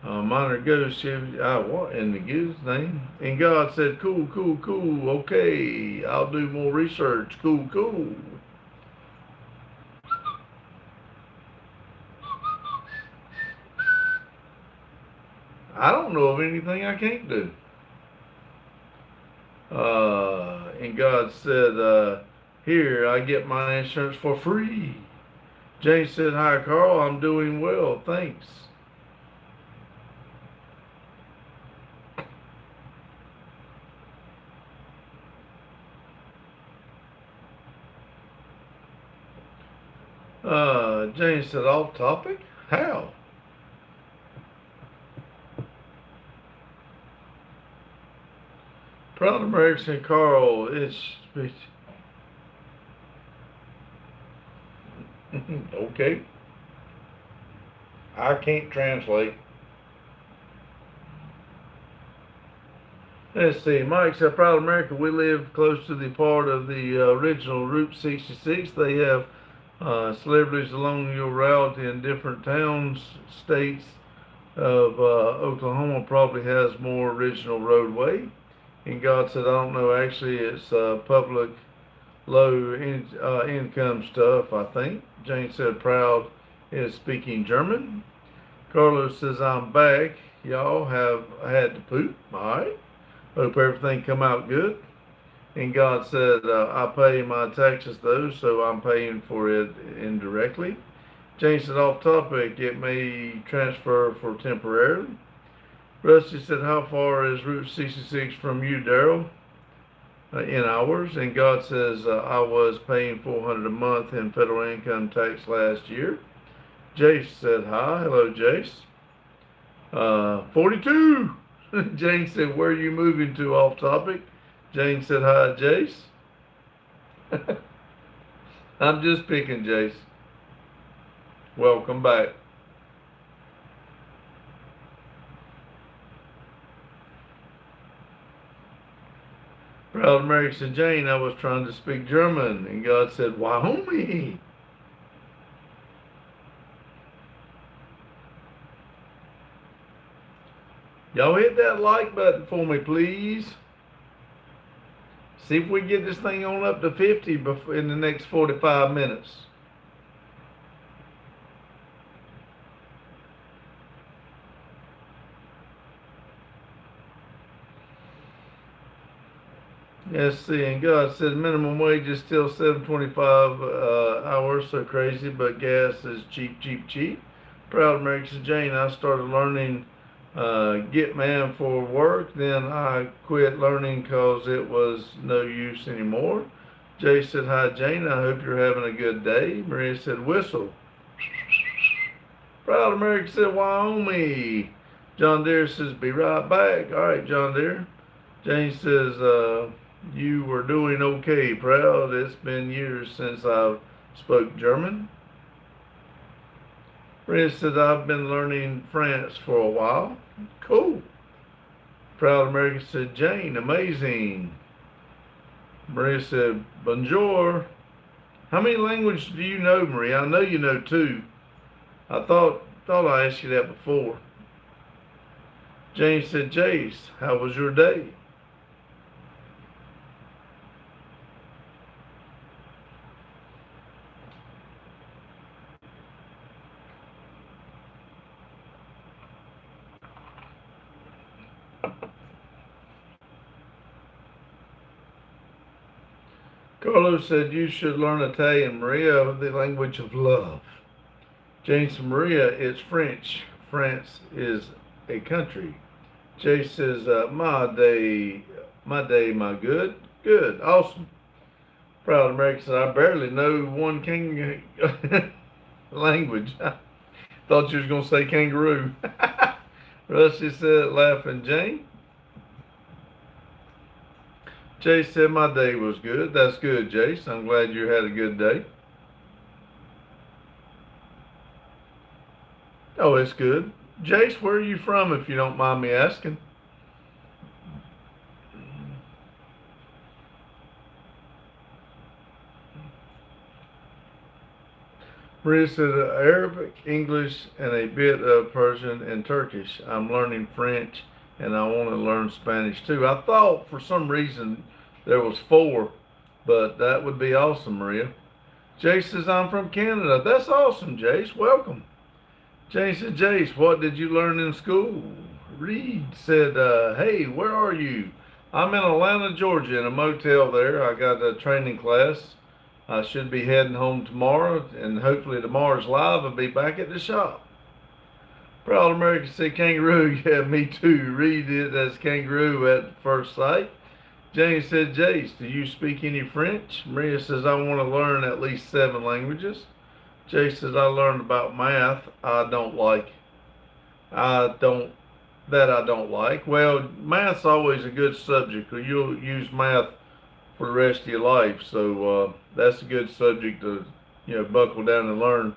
minor ghost, what in the goose name? And God said, cool, cool, cool, okay, I'll do more research, cool, cool. I don't know of anything I can't do. And God said, here, I get my insurance for free. Jane said, hi, Carl, I'm doing well, thanks. Jane said, off topic? How? Proud American Carl, it's okay. I can't translate. Let's see. Mike said, Proud America, we live close to the part of the original Route 66. They have celebrities along your route in different towns, states of Oklahoma probably has more original roadway. And God said, I don't know. Actually, it's public low income stuff, I think. Jane said, Proud is speaking German. Carlos says, I'm back. Y'all have had to poop. All right. Hope everything come out good. And God said, I pay my taxes though, so I'm paying for it indirectly. Jane said, off topic, it may transfer for temporarily. Rusty said, how far is Route 66 from you, Daryl? In hours. And God says, I was paying $400 a month in federal income tax last year. Jace said, hi. Hello, Jace. 42. Jane said, where are you moving to, off topic? Jane said, hi, Jace. I'm just picking, Jace. Welcome back. Proud Mary said, Jane, I was trying to speak German. And God said, why, homie? Y'all hit that like button for me, please. See if we get this thing on up to 50 in the next 45 minutes. Let's see, and God said minimum wage is still $7.25 hours, so crazy, but gas is cheap, cheap, cheap. Proud American Jane, I started learning Gitman for work, then I quit learning because it was no use anymore. Jay said, hi Jane, I hope you're having a good day. Maria said, whistle. Proud America said, Wyoming. John Deere says, be right back. All right, John Deere. Jane says, you were doing okay, Proud. It's been years since I've spoke German. Maria said, I've been learning France for a while. Cool. Proud America said, Jane, amazing. Maria said, bonjour. How many languages do you know, Maria? I know you know two. I thought I asked you that before. Jane said, Jace, how was your day? Carlos said, you should learn Italian, Maria, the language of love. Jane said, Maria, it's French. France is a country. Jay says, my day, my good. Good, awesome. Proud American said, I barely know one language. Thought you was going to say kangaroo. Rusty said, laughing Jane. Jace said, my day was good. That's good, Jace. I'm glad you had a good day. Oh, it's good. Jace, where are you from, if you don't mind me asking? Maria said, Arabic, English, and a bit of Persian and Turkish. I'm learning French, and I want to learn Spanish too. I thought for some reason there was four, but that would be awesome, Maria. Jace says, I'm from Canada. That's awesome, Jace. Welcome. Jace said, Jace, what did you learn in school? Reed said, hey, where are you? I'm in Atlanta, Georgia, in a motel there. I got a training class. I should be heading home tomorrow, and hopefully tomorrow's live. I'll be back at the shop. Proud American said kangaroo. Yeah, me too. Read it as kangaroo at first sight. Jane said, Jace, do you speak any French? Maria says, I want to learn at least 7 languages. Jace says, I learned about math. I don't like. I don't like. Well, math's always a good subject. You'll use math for the rest of your life. So that's a good subject to, buckle down and learn.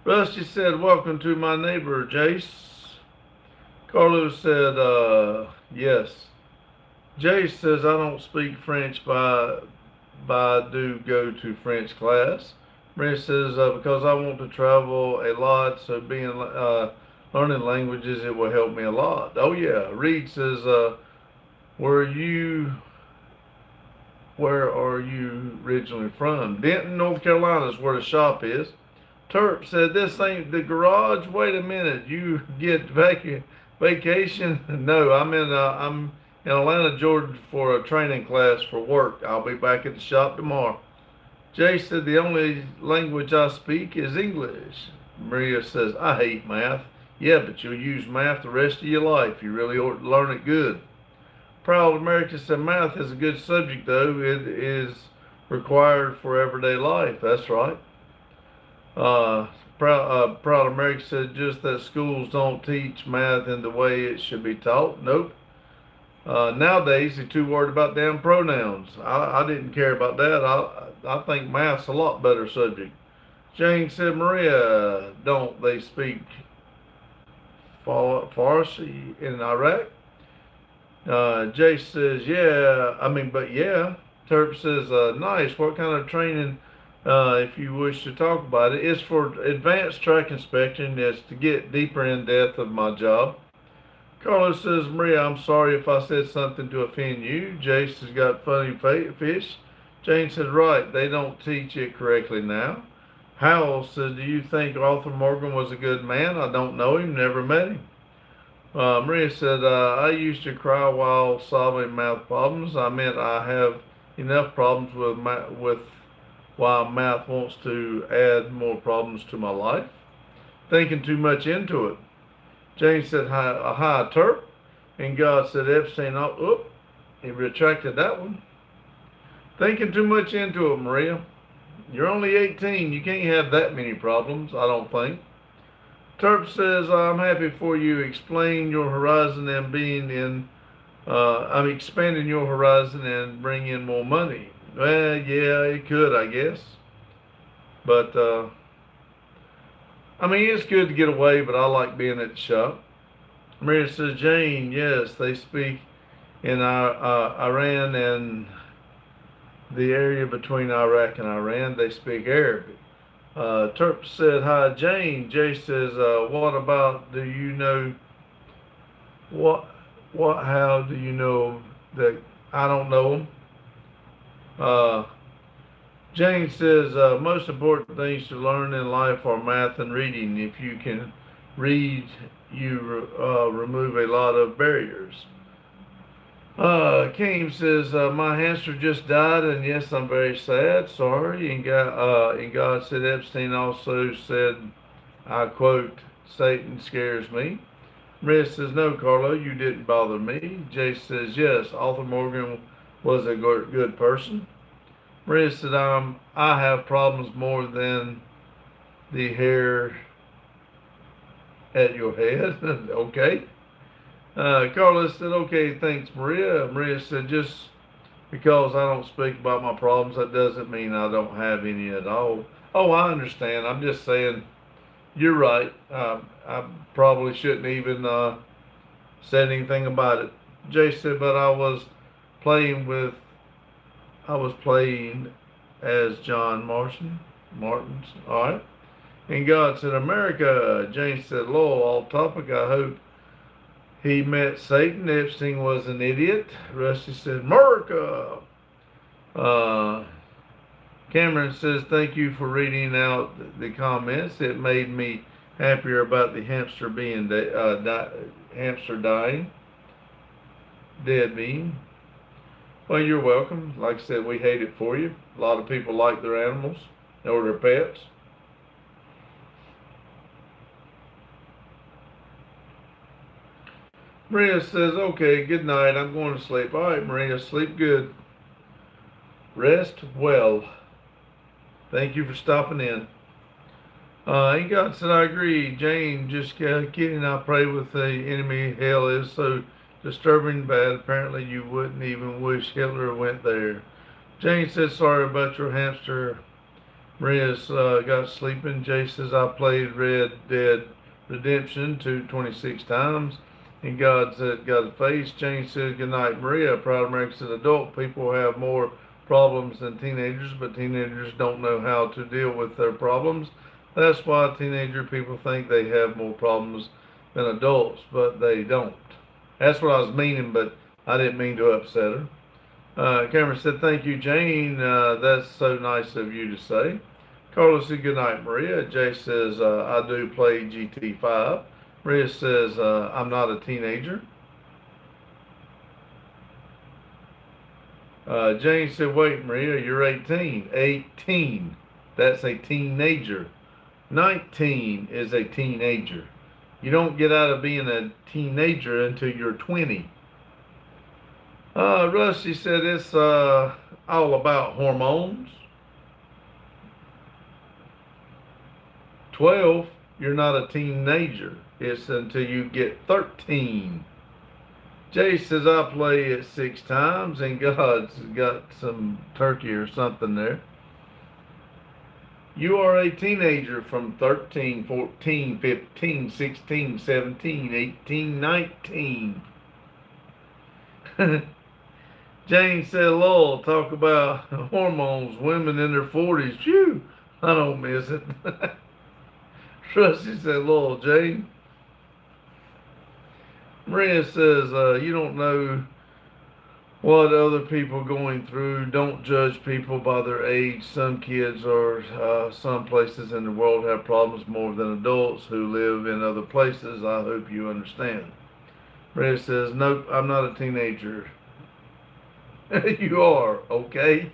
Rusty said, welcome to my neighbor, Jace. Carlos said, yes. Jace says, I don't speak French, but I do go to French class. Maria says, because I want to travel a lot, so learning languages, it will help me a lot. Oh yeah. Reed says, where are you originally from? Denton, North Carolina is where the shop is. Terp said, this ain't the garage. Wait a minute, you get vacation? No, I'm in Atlanta, Georgia for a training class for work. I'll be back at the shop tomorrow. Jay said, the only language I speak is English. Maria says, I hate math. Yeah, but you'll use math the rest of your life. You really ought to learn it good. Proud American said, math is a good subject, though. It is required for everyday life. That's right. Proud American said, just that schools don't teach math in the way it should be taught. Nope. Nowadays, they're too worried about damn pronouns. I didn't care about that. I think math's a lot better subject. Jane said, Maria, don't they speak Farsi in Iraq? Jace says, but yeah. Terp says, nice. What kind of training, if you wish to talk about it? It's for advanced track inspection. It's to get deeper in depth of my job. Carlos says, Maria, I'm sorry if I said something to offend you. Jace has got funny fish. Jane says, right, they don't teach it correctly now. Howell says, do you think Arthur Morgan was a good man? I don't know him, never met him. Maria said, I used to cry while solving math problems. I meant I have enough problems with why math wants to add more problems to my life. Thinking too much into it. Jane said, hi, Terp. And God said, Epstein, he retracted that one. Thinking too much into it, Maria. You're only 18. You can't have that many problems, I don't think. Terp says, I'm happy for you. Explain your horizon and I'm expanding your horizon and bring in more money. Well, yeah, it could, I guess. But, it's good to get away, but I like being at the shop. Maria says, Jane, yes, they speak in Iran and the area between Iraq and Iran, they speak Arabic. Terp said, hi, Jane. Jay says, what about, do you know, what, how do you know that I don't know them? Uh, Jane says, most important things to learn in life are math and reading. If you can read, you remove a lot of barriers. Kim says, my hamster just died, and yes, I'm very sad, sorry. And God said, Epstein also said, I quote, Satan scares me. Maria says, no, Carlo, you didn't bother me. Jay says, yes, Arthur Morgan was a good person. Maria said, I have problems more than the hair at your head. Okay. Carlos said, okay, thanks, Maria. Maria said, just because I don't speak about my problems, that doesn't mean I don't have any at all. Oh, I understand. I'm just saying, you're right. I probably shouldn't even said anything about it. Jay said, but I was playing as John Martins. All right. And God said, America. Jane said, Lowell, all topic. I hope he met Satan. Epstein was an idiot. Rusty said, America. Cameron says, thank you for reading out the comments. It made me happier about the hamster being hamster dying, dead being. Well, you're welcome. Like I said, we hate it for you. A lot of people like their animals or their pets. Maria says, okay, good night. I'm going to sleep. All right, Maria, sleep good. Rest well. Thank you for stopping in. And God said, I agree. Jane, just kidding. I pray with the enemy. Hell is so disturbing bad. Apparently, you wouldn't even wish Hitler went there. Jane says, sorry about your hamster. Maria's got sleeping. Jay says, I played Red Dead Redemption 26 times. And God said, got a face. Jane said, good night, Maria. Proud America said, adult people have more problems than teenagers, but teenagers don't know how to deal with their problems. That's why teenager people think they have more problems than adults, but they don't. That's what I was meaning, but I didn't mean to upset her. Cameron said, thank you, Jane. That's so nice of you to say. Carlos said, good night, Maria. Jay says, I do play GT5. Maria says, I'm not a teenager. Jane said, wait, Maria, you're 18. 18. That's a teenager. 19 is a teenager. You don't get out of being a teenager until you're 20. Rusty said it's all about hormones. 12, you're not a teenager. It's until you get 13. Jay says I play it 6 times, and God's got some turkey or something there. You are a teenager from 13, 14, 15, 16, 17, 18, 19. Jane said, Lowell, talk about hormones, women in their 40s. Phew, I don't miss it. Rusty said, Lowell, Jane. Maria says, you don't know what other people going through. Don't judge people by their age. Some kids or some places in the world have problems more than adults who live in other places. I hope you understand. Maria says, nope, I'm not a teenager. You are, okay?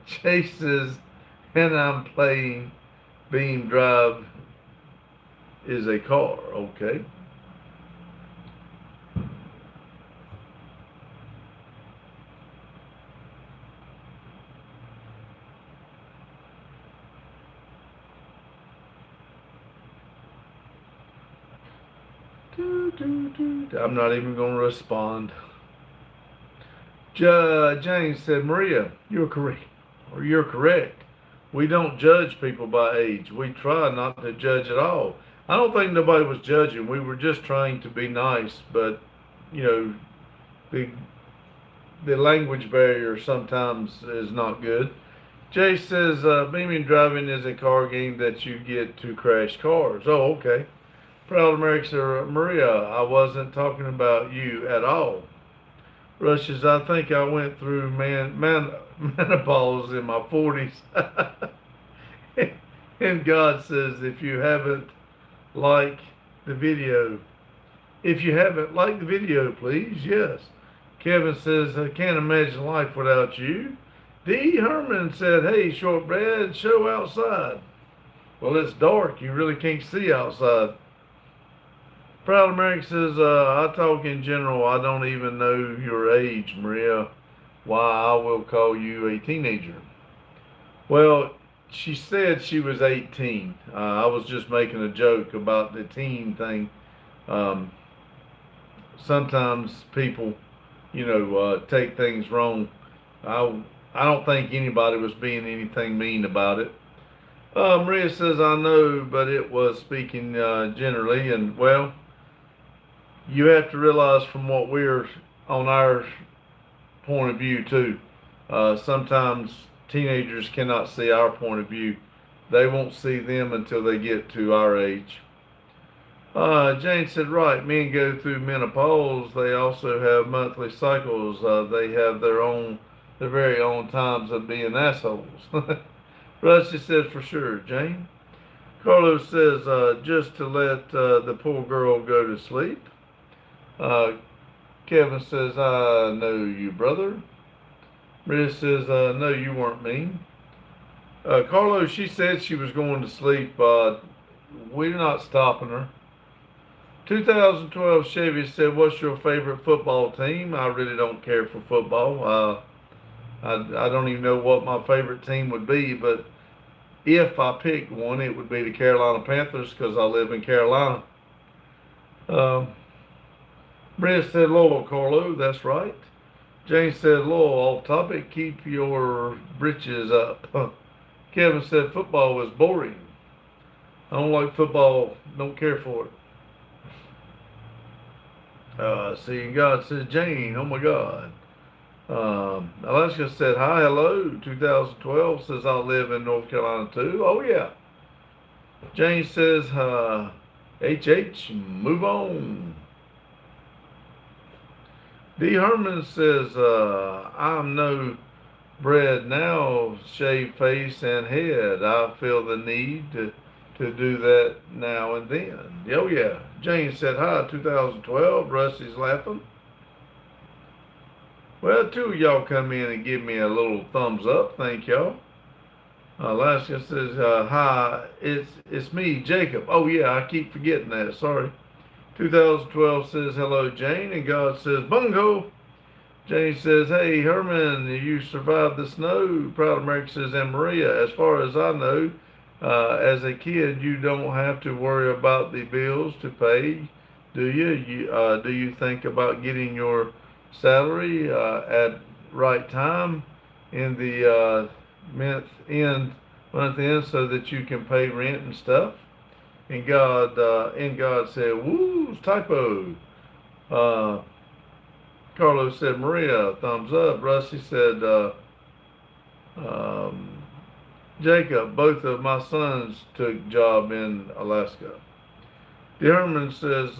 Chase says, and I'm playing Beam Drive is a car, okay? I'm not even going to respond. Jane said, Maria, you're correct. Or you're correct. We don't judge people by age. We try not to judge at all. I don't think nobody was judging. We were just trying to be nice, but, you know, the language barrier sometimes is not good. Jay says, beaming driving is a car game that you get to crash cars. Oh, okay. Proud America, Maria, I wasn't talking about you at all. Rushes, I think I went through menopause in my 40s. And God says, if you haven't liked the video, if you haven't liked the video, please, yes. Kevin says, I can't imagine life without you. D. Herman said, hey, shortbread, show outside. Well, it's dark. You really can't see outside. Proud America says, I talk in general. I don't even know your age, Maria. Why, I will call you a teenager. Well, she said she was 18. I was just making a joke about the teen thing. Um, Sometimes people, take things wrong. I, I don't think anybody was being anything mean about it. Maria says, I know, but it was speaking generally. And, well, you have to realize from what we're on our point of view too. Sometimes teenagers cannot see our point of view. They won't see them until they get to our age. Jane said, right, men go through menopause. They also have monthly cycles. They have their very own times of being assholes. Rusty said, for sure, Jane. Carlos says, just to let the poor girl go to sleep. Uh, Kevin says, I know you, brother. Maria says, no, you weren't mean. Carlos, she said she was going to sleep. We're not stopping her. 2012 Chevy said, what's your favorite football team? I really don't care for football. I don't even know what my favorite team would be, but if I picked one, it would be the Carolina Panthers because I live in Carolina. Brent said, Lolo, Carlo, that's right. Jane said, Lolo, off topic, keep your britches up. Kevin said, football was boring. I don't like football, don't care for it. Seeing God says, Jane, oh my God. Alaska said, hi, hello. 2012 says, I live in North Carolina too. Oh, yeah. Jane says, HH, move on. D. Herman says, I'm no bread now, shave face and head. I feel the need to do that now and then. Oh, yeah. Jane said, hi, 2012. Rusty's laughing. Well, two of y'all come in and give me a little thumbs up. Thank y'all. Alaska says, hi, it's me, Jacob. Oh, yeah, I keep forgetting that. Sorry. 2012 says, hello, Jane. And God says, bungo. Jane says, hey, Herman, you survived the snow. Proud America says, and Maria, as far as I know, as a kid, you don't have to worry about the bills to pay, do you? Do you think about getting your salary at right time in the month end so that you can pay rent and stuff? And God said, woo, typo. Carlos said, Maria, thumbs up. Rusty said, Jacob, both of my sons took job in Alaska. Herman says,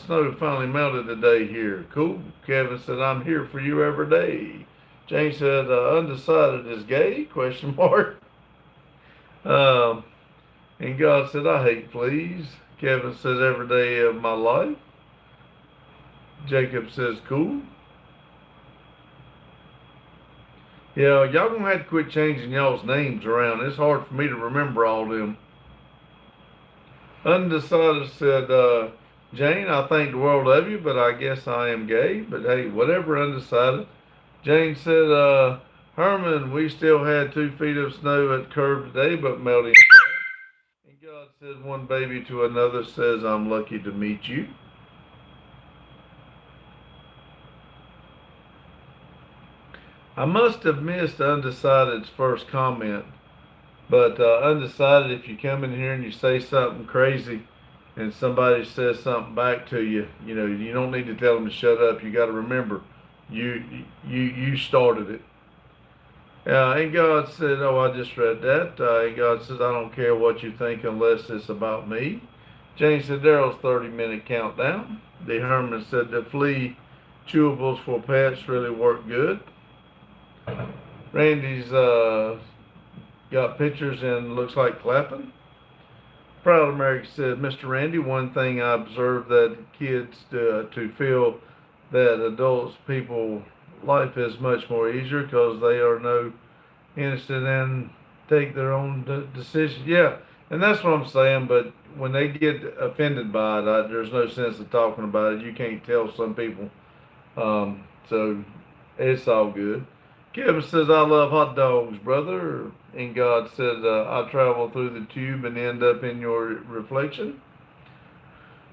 snow finally melted today here. Cool. Kevin said, I'm here for you every day. Jane said, undecided is gay? Question mark. And God said, I hate fleas. Kevin says, every day of my life. Jacob says, cool. Yeah, y'all gonna have to quit changing y'all's names around. It's hard for me to remember all them. Undecided said, Jane, I think the world of you, but I guess I am gay. But hey, whatever, undecided. Jane said, Herman, we still had 2 feet of snow at curb today, but melting. And God said, one baby to another says, I'm lucky to meet you. I must have missed Undecided's first comment, but Undecided, if you come in here and you say something crazy and somebody says something back to you, you don't need to tell them to shut up. You got to remember, You you started it. And God said, oh, I just read that. And God says, I don't care what you think unless it's about me. Jane said, Daryl's 30-minute countdown. The Herman said, the flea chewables for pets really work good. Randy's got pictures and looks like clapping. Proud America said, Mr. Randy, one thing I observed that kids to feel that adults people life is much more easier because they are no interested in take their own decision. Yeah, and that's what I'm saying. But when they get offended by it, there's no sense of talking about it. You can't tell some people. So it's all good. Kevin says, I love hot dogs, brother. And God said, I travel through the tube and end up in your reflection.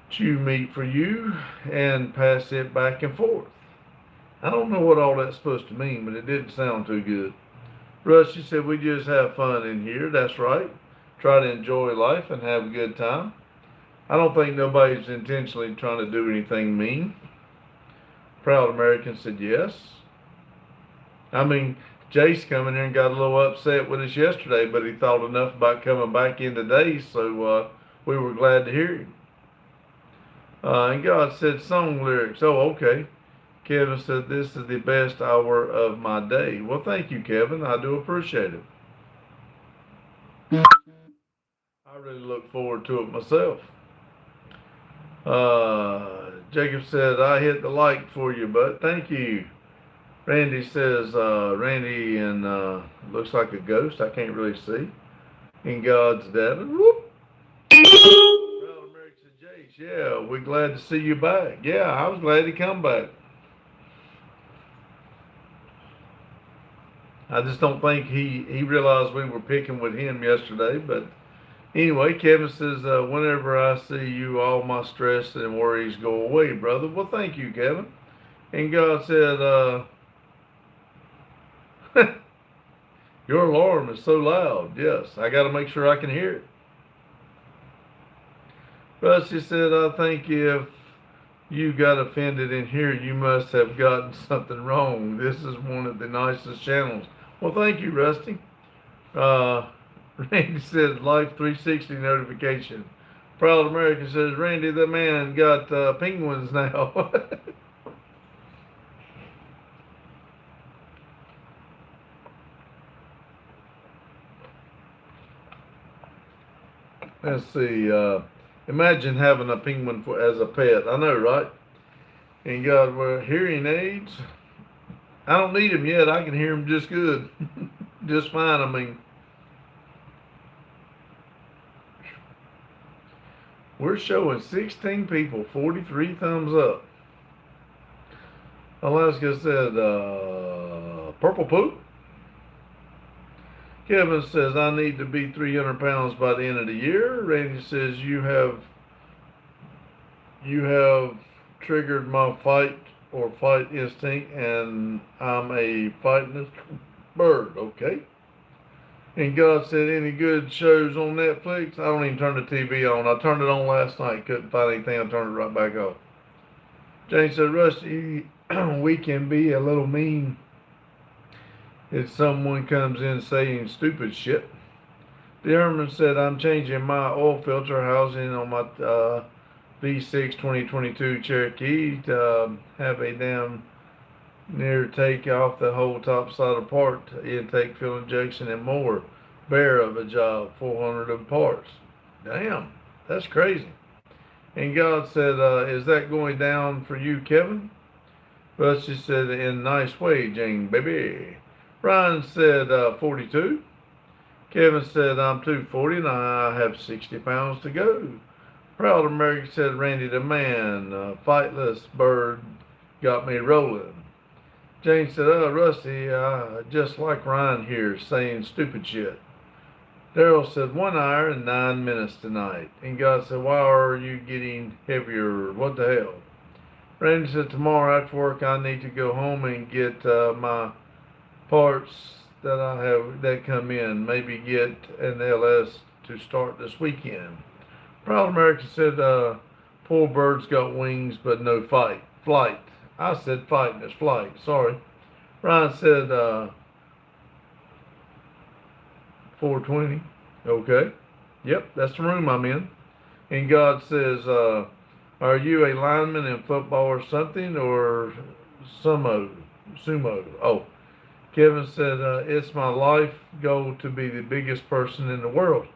Chew meat for you and pass it back and forth. I don't know what all that's supposed to mean, but it didn't sound too good. Rusty said, we just have fun in here. That's right. Try to enjoy life and have a good time. I don't think nobody's intentionally trying to do anything mean. Proud American said, yes. I mean, Jace come in here and got a little upset with us yesterday, but he thought enough about coming back in today, so we were glad to hear him. And God said song lyrics. Oh, okay. Kevin said, this is the best hour of my day. Well, thank you, Kevin. I do appreciate it. I really look forward to it myself. Jacob said, I hit the like for you, but thank you. Randy says, Randy and looks like a ghost. I can't really see. In God's Devon. Whoop. Proud American Jace. Yeah, we're glad to see you back. Yeah, I was glad to come back. I just don't think he realized we were picking with him yesterday. But anyway, Kevin says, whenever I see you, all my stress and worries go away, brother. Well, thank you, Kevin. And God said, your alarm is so loud. Yes, I got to make sure I can hear it. Rusty said, I think if you got offended in here, you must have gotten something wrong. This is one of the nicest channels. Well, thank you, Rusty. Randy said, Life 360 notification. Proud American says, Randy, the man got penguins now. Let's see. Imagine having a penguin as a pet. I know, right? And God, well, hearing aids. I don't need them yet. I can hear them just good. Just fine, I mean. We're showing 16 people, 43 thumbs up. Alaska said, purple poop. Kevin says, I need to be 300 pounds by the end of the year. Randy says, you have triggered my fight instinct, and I'm a fighting bird. Okay. And God said, any good shows on Netflix? I don't even turn the TV on. I turned it on last night. Couldn't find anything. I turned it right back off. Jane said, Rusty, we can be a little mean if someone comes in saying stupid shit. The Herman said, I'm changing my oil filter housing on my V6 2022 Cherokee to have a damn near take off the whole top side apart, intake, fuel injection, and more. Bear of a job, 400 of parts. Damn, that's crazy. And God said, is that going down for you, Kevin? Rusty said, in a nice way, Jane, baby. Ryan said, 42. Kevin said, I'm 240 and I have 60 pounds to go. Proud American said, Randy the man, fightless bird got me rolling. Jane said, Rusty, just like Ryan here, saying stupid shit. Daryl said, 1 hour and 9 minutes tonight. And God said, why are you getting heavier? What the hell? Randy said, tomorrow after work I need to go home and get my parts that I have that come in. Maybe get an LS to start this weekend. Proud American said, poor bird's got wings but no flight. I said fighting is flight. Sorry. Ryan said 420. Okay. Yep, that's the room I'm in. And God says, are you a lineman in football or something, or sumo? Sumo. Oh, Kevin said, it's my life goal to be the biggest person in the world.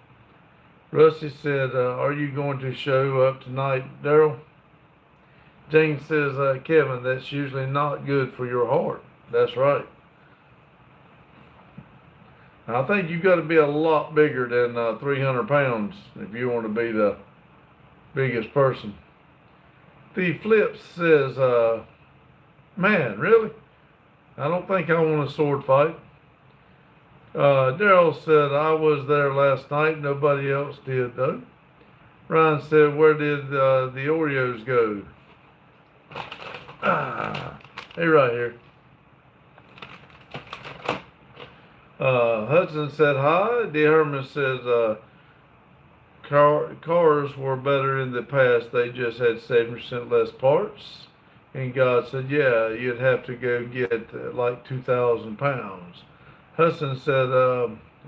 Rusty said, are you going to show up tonight, Daryl? Jane says, Kevin, that's usually not good for your heart. That's right. I think you've got to be a lot bigger than 300 pounds if you want to be the biggest person. The flip says, man, really? I don't think I want a sword fight. Daryl said, I was there last night. Nobody else did, though. Ryan said, where did the Oreos go? Hey, right here. Hudson said, hi. D. Herman says, cars were better in the past. They just had 7% less parts. And God said, yeah, you'd have to go get like 2,000 pounds. Hudson said,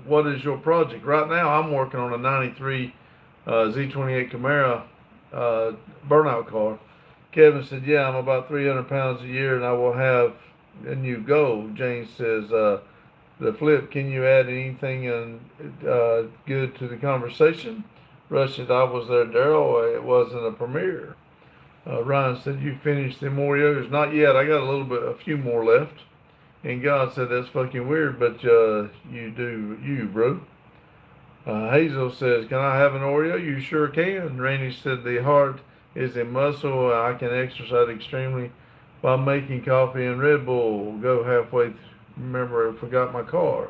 what is your project? Right now, I'm working on a 93 Z28 Camaro burnout car. Kevin said, yeah, I'm about 300 pounds a year and I will have a new goal. Jane says, the flip, can you add anything good to the conversation? Rush said, I was there, Daryl. It wasn't a premiere. Ryan said, you finished the Oreos? Not yet. I got a few more left. And God said, that's fucking weird, but you do you, bro. Hazel says, can I have an Oreo? You sure can. Randy said, the heart is a muscle. I can exercise extremely while making coffee and Red Bull. Go halfway. Remember, I forgot my car.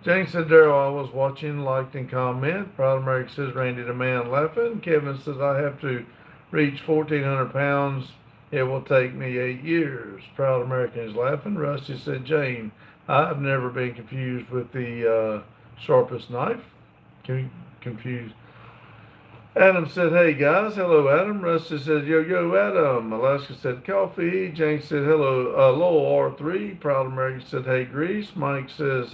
Jane said, Daryl, I was watching, liked, and comment. Proud America says, Randy the man laughing. Kevin says, I have to reach 1,400 pounds. It will take me 8 years. Proud American is laughing. Rusty said, Jane, I've never been confused with the sharpest knife. Confused. Adam said, hey guys. Hello, Adam. Rusty said, yo, Adam. Alaska said, coffee. Jane said, hello, Lowell R3. Proud American said, hey, Grease. Mike says,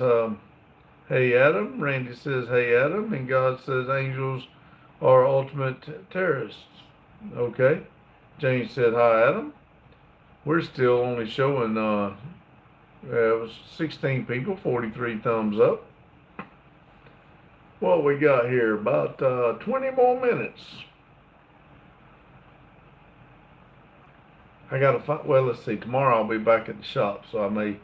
hey, Adam. Randy says, hey, Adam. And God says, angels are ultimate terrorists. Okay. Jane said, hi, Adam. We're still only showing, it was 16 people, 43 thumbs up. What we got here? About 20 more minutes. I got to find, well, let's see. Tomorrow I'll be back at the shop, so I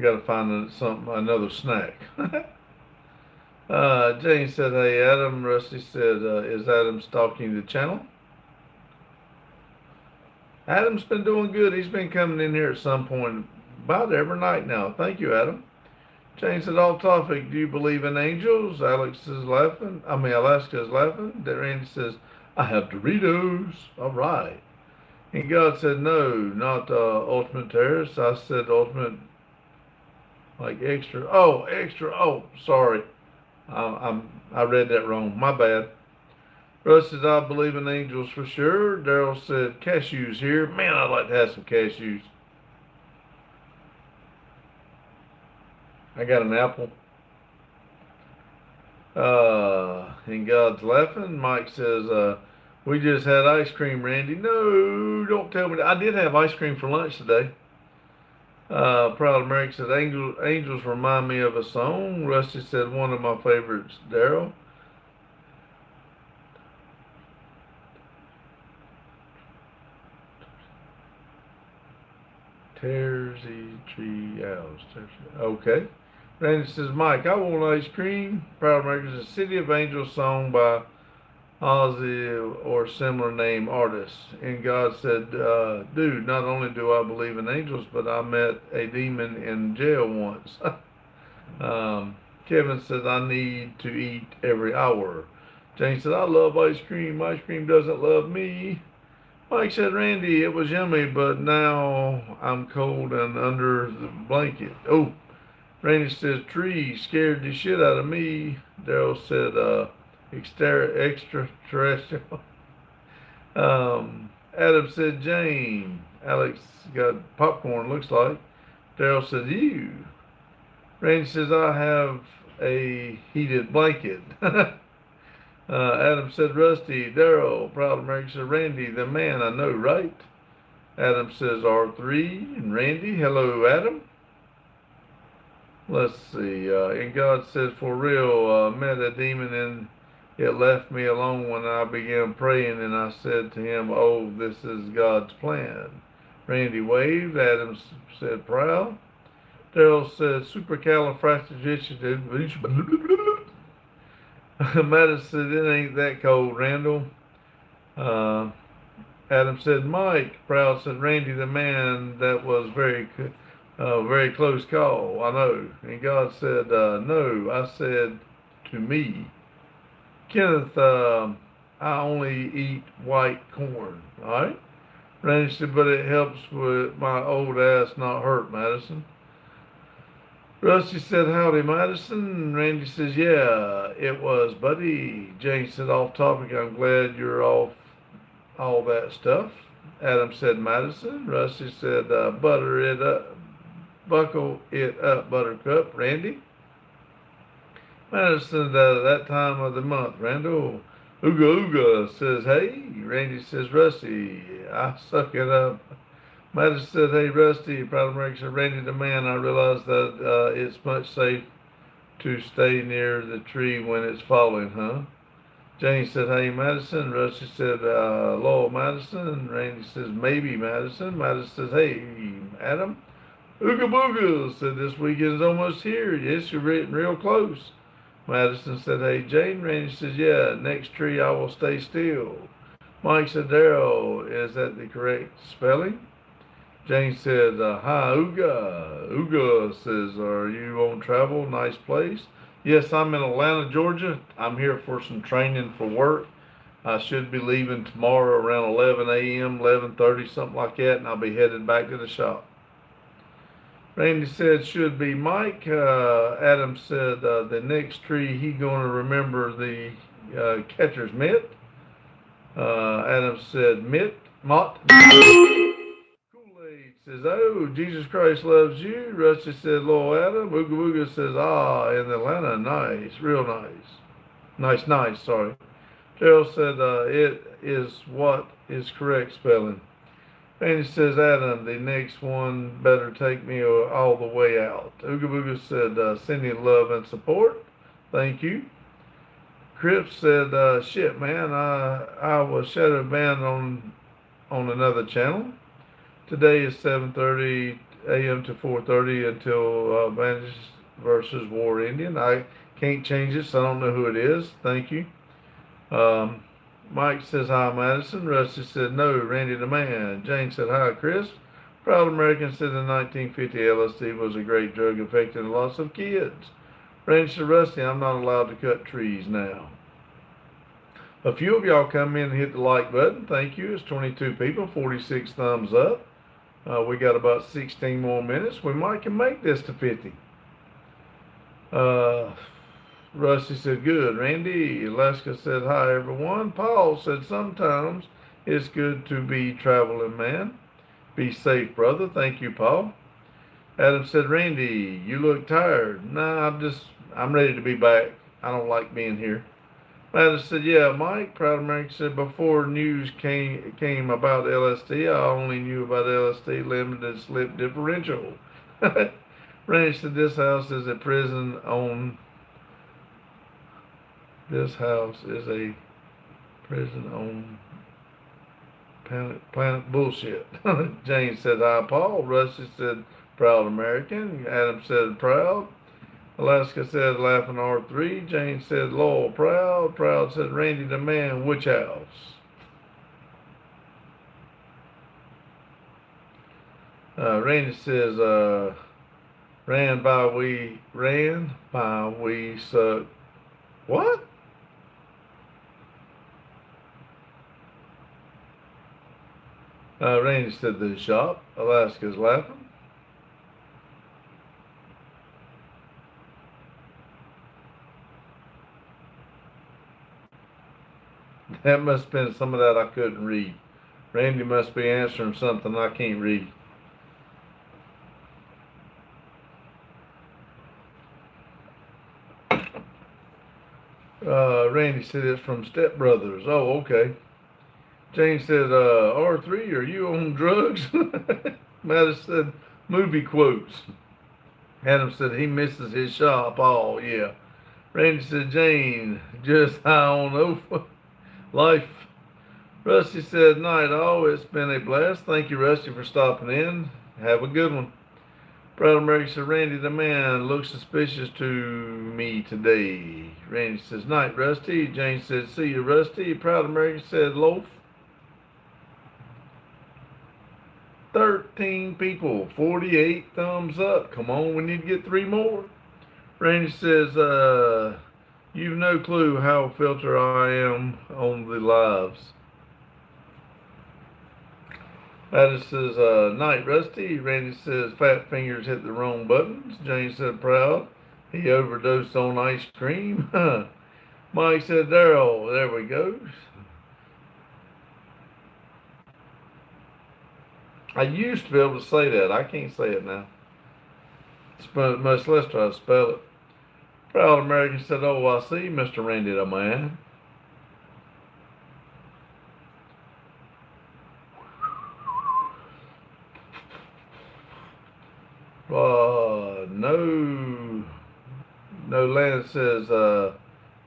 got to find another snack. Jane said, hey, Adam. Rusty said, is Adam stalking the channel? Adam's been doing good. He's been coming in here at some point about every night now. Thank you, Adam. Jane said, off topic, do you believe in angels? Alaska is laughing. Randy says, I have Doritos. All right. And God said, no, not ultimate terrorist. I said ultimate, like extra. Oh, extra. Oh, sorry. I read that wrong. My bad. Russ says, I believe in angels for sure. Daryl said, cashews here. Man, I'd like to have some cashews. I got an apple. And God's laughing. Mike says, we just had ice cream, Randy. No, don't tell me that. I did have ice cream for lunch today. Proud America said, angels remind me of a song. Rusty said, one of my favorites, Daryl. Tearsy tree owls. Okay. Randy says, Mike, I want ice cream. Proud America is a City of Angels song by Ozzy or similar name artists. And God said, dude, not only do I believe in angels, but I met a demon in jail once. Kevin says, I need to eat every hour. Jane said, I love ice cream. Ice cream doesn't love me. Mike said, Randy, it was yummy, but now I'm cold and under the blanket. Oh, Randy says, tree scared the shit out of me. Daryl said, extraterrestrial. Adam said, Jane. Alex got popcorn, looks like. Daryl says, you. Randy says, I have a heated blanket. Adam said, Rusty. Daryl, Proud American said, Randy, the man I know, right? Adam says, R3. And Randy, hello, Adam. Let's see. And God says, for real, met a demon and it left me alone when I began praying, and I said to him, oh, this is God's plan. Randy waved. Adam said, proud. Daryl said, supercalifragilisticexpialidocious. Madison said, it ain't that cold, Randall. Uh, Adam said, Mike. Proud said, Randy, the man that was very close call. I know. And God said, no. I said to me, Kenneth, I only eat white corn. All right. Randy said, but it helps with my old ass not hurt, Madison. Rusty said, howdy, Madison. Randy says, yeah, it was, buddy. Jane said, off topic, I'm glad you're off all that stuff. Adam said, Madison. Rusty said, butter it up, buckle it up, Buttercup. Randy. Madison, that time of the month. Randall. Ooga Ooga says, hey. Randy says, Rusty, I suck it up. Madison said, hey, Rusty, Proud American said, Randy the man, I realize that it's much safe to stay near the tree when it's falling, huh? Jane said, hey, Madison. Rusty said, Lowell, Madison. Randy says, maybe, Madison. Madison says, hey, Adam. Ooga Booga said, this weekend's almost here. Yes, you're getting real close. Madison said, hey, Jane. Randy says, yeah, next tree I will stay still. Mike said, Daryl, is that the correct spelling? Jane said, hi, Ooga. Ooga says, are you on travel? Nice place. Yes, I'm in Atlanta, Georgia. I'm here for some training for work. I should be leaving tomorrow around 11 a.m., 11:30, something like that, and I'll be headed back to the shop. Randy said, should be Mike. Adam said, the next tree he going to remember the catcher's mitt. Adam said, mott. Kool-Aid says, oh, Jesus Christ loves you. Rusty said, Lord Adam. Ooga Booga says, in Atlanta, nice, real nice. Nice, sorry. Gerald said, it is what is correct spelling. Randy says, Adam, the next one better take me all the way out. Ooga Booga said, sending love and support. Thank you. Cripps said, shit, man, I was shadow banned on another channel. Today is 7:30 a.m. to 4:30 until Bandits versus War Indian. I can't change it, so I don't know who it is. Thank you. Mike says, hi, Madison. Rusty said, no, Randy the man. Jane said, hi, Chris. Proud American said in 1950 LSD was a great drug affecting lots of kids. Randy said, Rusty, I'm not allowed to cut trees now. A few of y'all come in and hit the like button. Thank you. It's 22 people, 46 thumbs up. We got about 16 more minutes. We might can make this to 50. Rusty said, good. Randy. Alaska said, hi, everyone. Paul said, sometimes it's good to be traveling, man. Be safe, brother. Thank you, Paul. Adam said, Randy, you look tired. Nah, I'm ready to be back. I don't like being here. Madison said, yeah, Mike. Proud American said, before news came about LSD, I only knew about LSD limited slip differential. Randy said, this house is a prison on planet bullshit. James said, hi, Paul. Rusty said, proud American. Adam said, proud. Alaska said, laughing R3. Jane said, Lowell, proud. Proud said, Randy the man, which house? Randy says, ran by we suck. What? Randy said, the shop. Alaska's laughing. That must have been some of that I couldn't read. Randy must be answering something I can't read. Randy said it's from Step Brothers. Oh, okay. Jane said, R3, are you on drugs? Mattis said, movie quotes. Adam said he misses his shop. Oh, yeah. Randy said, Jane, just high on life. Rusty said, night all. It's been a blast. Thank you, Rusty, for stopping in. Have a good one. Proud America said, Randy the man looks suspicious to me today. Randy says, night, Rusty. Jane said, see you, Rusty. Proud America said, loaf. 13 people, 48 thumbs up. Come on, we need to get 3 more. Randy says, you've no clue how filter I am on the lives. Mattis says, night, Rusty. Randy says, fat fingers hit the wrong buttons. Jane said, proud. He overdosed on ice cream. Mike said, Daryl, there we go. I used to be able to say that. I can't say it now. Much less try to spell it. Proud American said, oh, I see, Mr. Randy the man. No Lance says,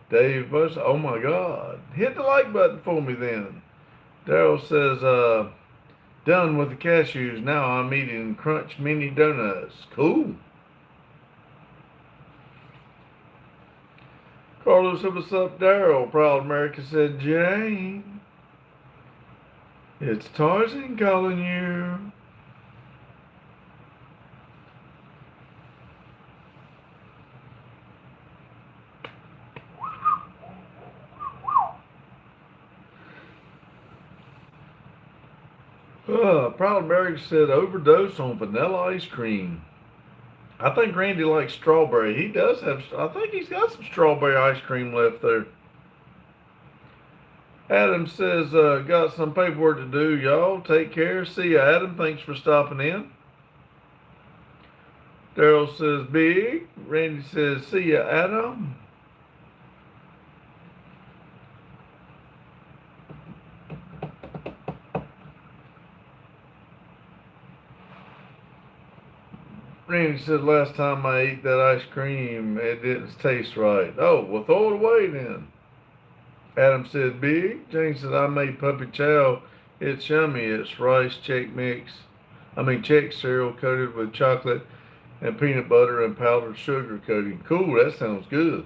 Dave Bush, oh my God. Hit the like button for me then. Daryl says, done with the cashews. Now I'm eating Crunch Mini Donuts. Cool. Carlos said, what's up, Daryl? Proud America said, Jane, it's Tarzan calling you. Proud America said, overdose on vanilla ice cream. I think Randy likes strawberry. He does have, I think he's got some strawberry ice cream left there. Adam says, got some paperwork to do, y'all. Take care. See ya, Adam. Thanks for stopping in. Daryl says, big. Randy says, see ya, Adam. Randy said, last time I ate that ice cream, it didn't taste right. Oh, well, throw it away then. Adam said, big. Jane said, I made puppy chow. It's yummy. It's rice check cereal coated with chocolate and peanut butter and powdered sugar coating. Cool, that sounds good.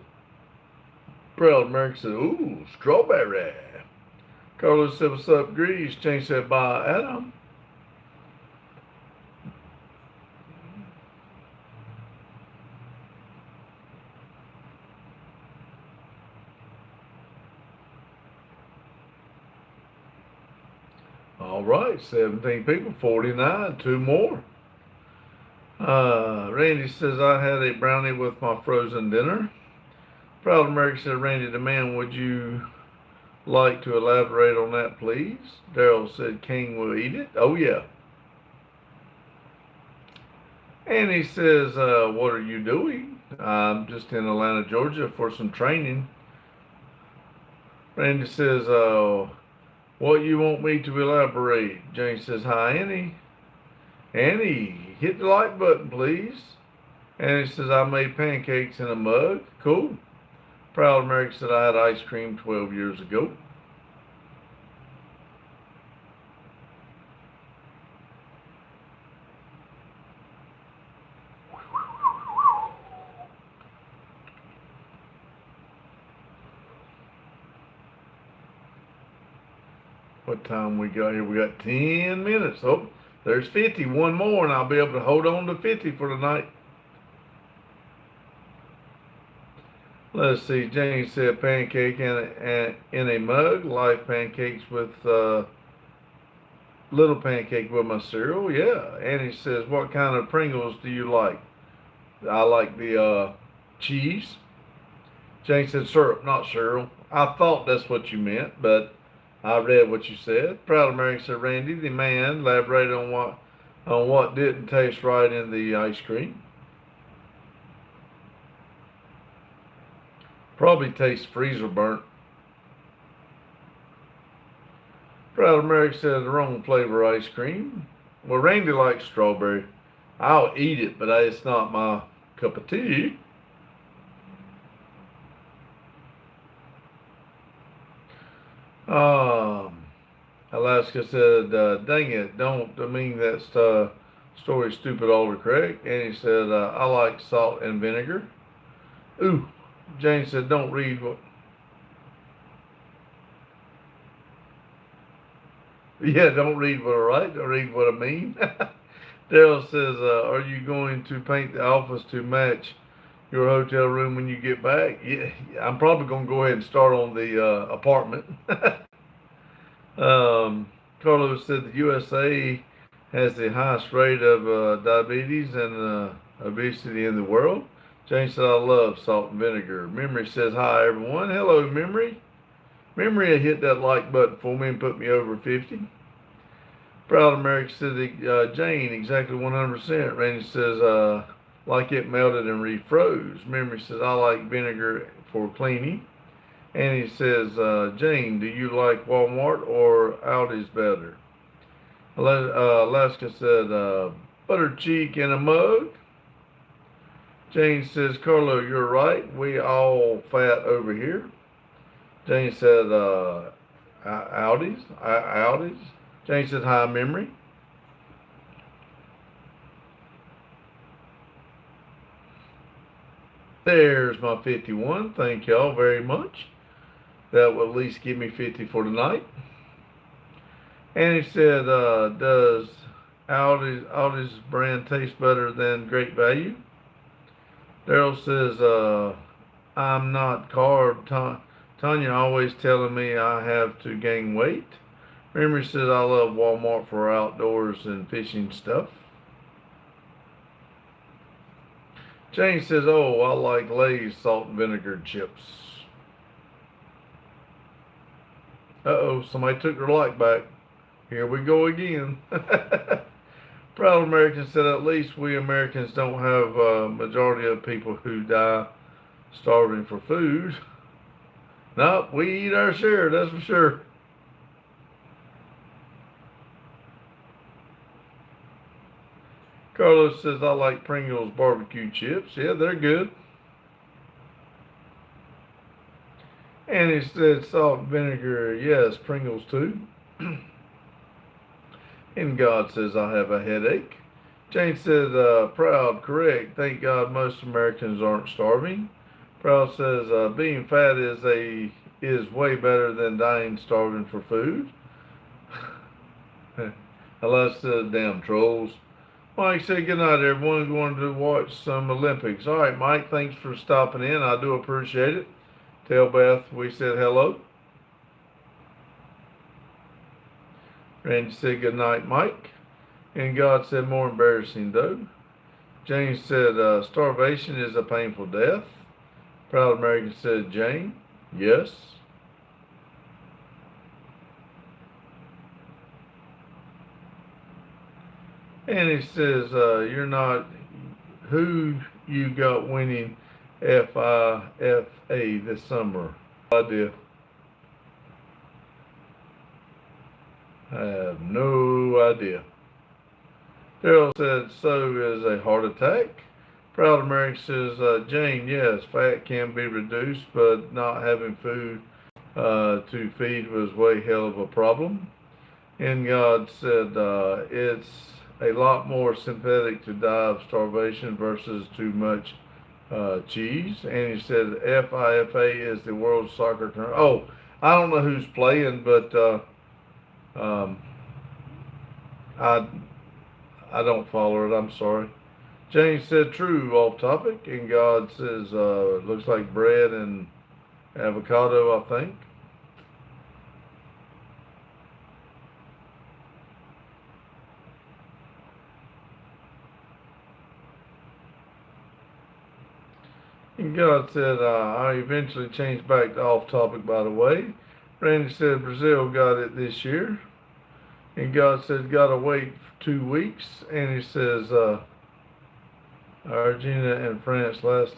Proud America said, ooh, strawberry. Carlos said, what's up, Grease? Jane said, bye, Adam. All right, 17 people, 49, 2 more. Randy says, I had a brownie with my frozen dinner. Proud America said, Randy the man, would you like to elaborate on that, please? Daryl said, King will eat it. Oh, yeah. And he says, what are you doing? I'm just in Atlanta, Georgia for some training. Randy says, what you want me to elaborate? Jane says, hi, Annie. Annie, hit the like button, please. Annie says, I made pancakes in a mug. Cool. Proud America said, I had ice cream 12 years ago. What time we got here? We got 10 minutes. Oh, there's 50. One more, and I'll be able to hold on to 50 for tonight. Let's see. Jane said pancake in a mug. Life pancakes with little pancake with my cereal. Yeah. Annie says, what kind of Pringles do you like? I like the cheese. Jane said syrup, not cereal. I thought that's what you meant, but I read what you said. Proud American said, Randy, the man, elaborated on what didn't taste right in the ice cream. Probably tastes freezer burnt. Proud American said the wrong flavor ice cream. Well, Randy likes strawberry. I'll eat it, but it's not my cup of tea. Um, Alaska said, dang it, don't mean that story stupid or correct. And he said, I like salt and vinegar. Ooh, Jane said, don't read what. Yeah, don't read what I write, don't read what I mean. Daryl says, are you going to paint the office to match your hotel room when you get back? Yeah, I'm probably going to go ahead and start on the apartment. Carlos said the USA has the highest rate of diabetes and obesity in the world. James said, I love salt and vinegar. Memory says, hi, everyone. Hello, Memory. Memory hit that like button for me and put me over 50. Proud America said, Jane, exactly 100%. Randy says, like it melted and refroze. Memory says, I like vinegar for cleaning. And he says, Jane, do you like Walmart or Aldi's better? Alaska said, butter cheek in a mug. Jane says, Carlo, you're right. We all fat over here. Jane said, Aldi's. Jane said, hi, Memory. There's my 51. Thank y'all very much. That will at least give me 50 for tonight. And he said, does Aldi's brand taste better than Great Value? Daryl says, I'm not carb. Tanya always telling me I have to gain weight. Memory says, I love Walmart for outdoors and fishing stuff. Jane says, oh, I like Lay's salt and vinegar chips. Uh-oh, somebody took their like back. Here we go again. Proud American said, at least we Americans don't have a majority of people who die starving for food. Nope, we eat our share, that's for sure. Carlos says, I like Pringles barbecue chips. Yeah, they're good. And he said, salt and vinegar, yes, Pringles too. And God says, I have a headache. Jane said, proud, correct. Thank God most Americans aren't starving. Proud says, being fat is way better than dying starving for food. Unless damn trolls. Mike said, good night, everyone. Going to watch some Olympics. All right, Mike, thanks for stopping in. I do appreciate it. Tell Beth we said hello. Randy said, good night, Mike. And God said, more embarrassing, though. Jane said, starvation is a painful death. Proud American said, Jane, yes. And he says, you're not, who you got winning FIFA this summer? Idea. I have no idea. Daryl said, so is a heart attack. Proud American says, Jane, yes, fat can be reduced, but not having food to feed was way hell of a problem. And God said, it's a lot more sympathetic to die of starvation versus too much cheese. And he said, FIFA is the world soccer tournament. Oh, I don't know who's playing, but um, I don't follow it. I'm sorry. James said, true, off topic. And God says, it looks like bread and avocado, I think. And God said, I eventually changed back to off topic, by the way. Randy said Brazil got it this year. And God said, gotta wait 2 weeks. And he says, Argentina and France last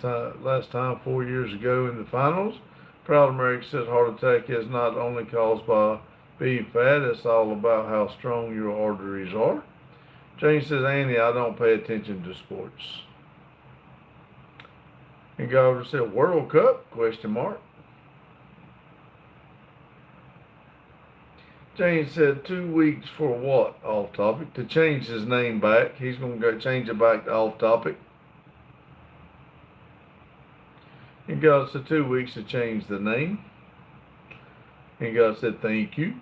time 4 years ago in the finals. Proud America says heart attack is not only caused by being fat, it's all about how strong your arteries are. James says, Andy, I don't pay attention to sports. And God said, World Cup? Question mark. James said 2 weeks for what? Off topic. To change his name back. He's going to go change it back to off topic. And God said 2 weeks to change the name. And God said, thank you.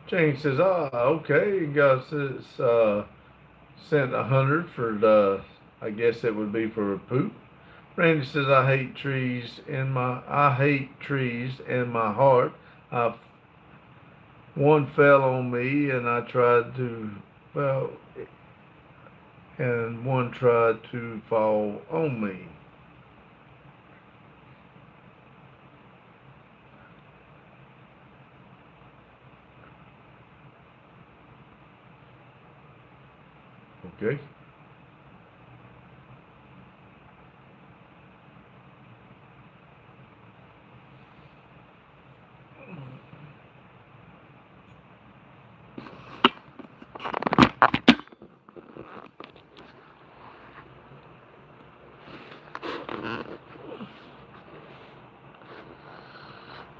James says, okay. And God says, sent 100 for the, I guess it would be for a poop. Randy says, I hate trees in my heart. One fell on me and I tried to, well, and one tried to fall on me. Okay.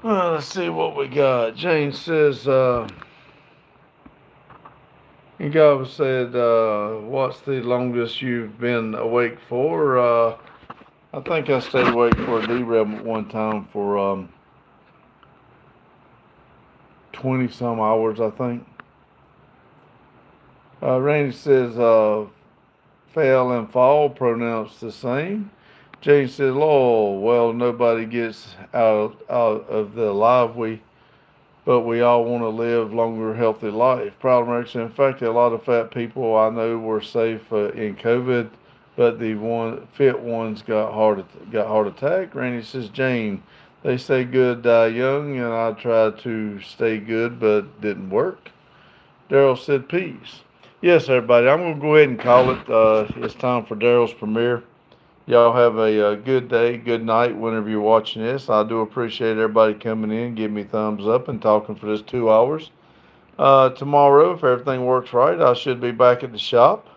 Well, let's see what we got. Jane says, and God said, what's the longest you've been awake for? I think I stayed awake for a derailment one time for 20 some hours, I think. Randy says, fail and fall, pronounced the same. Jane says, Lord, well, nobody gets out of the life but we all want to live longer, healthy life. Problem is, in fact, a lot of fat people I know were safe in COVID, but the fit ones got heart attack. Randy says, Jane, they say good, die young, and I tried to stay good, but didn't work. Daryl said, peace. Yes, everybody, I'm going to go ahead and call it. It's time for Daryl's premiere. Y'all have a good day, good night whenever you're watching this. I do appreciate everybody coming in, giving me thumbs up, and talking for this 2 hours. Tomorrow, if everything works right, I should be back at the shop.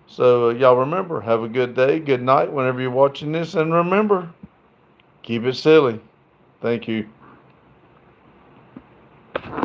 So y'all remember, have a good day, good night whenever you're watching this, and remember, keep it silly. Thank you.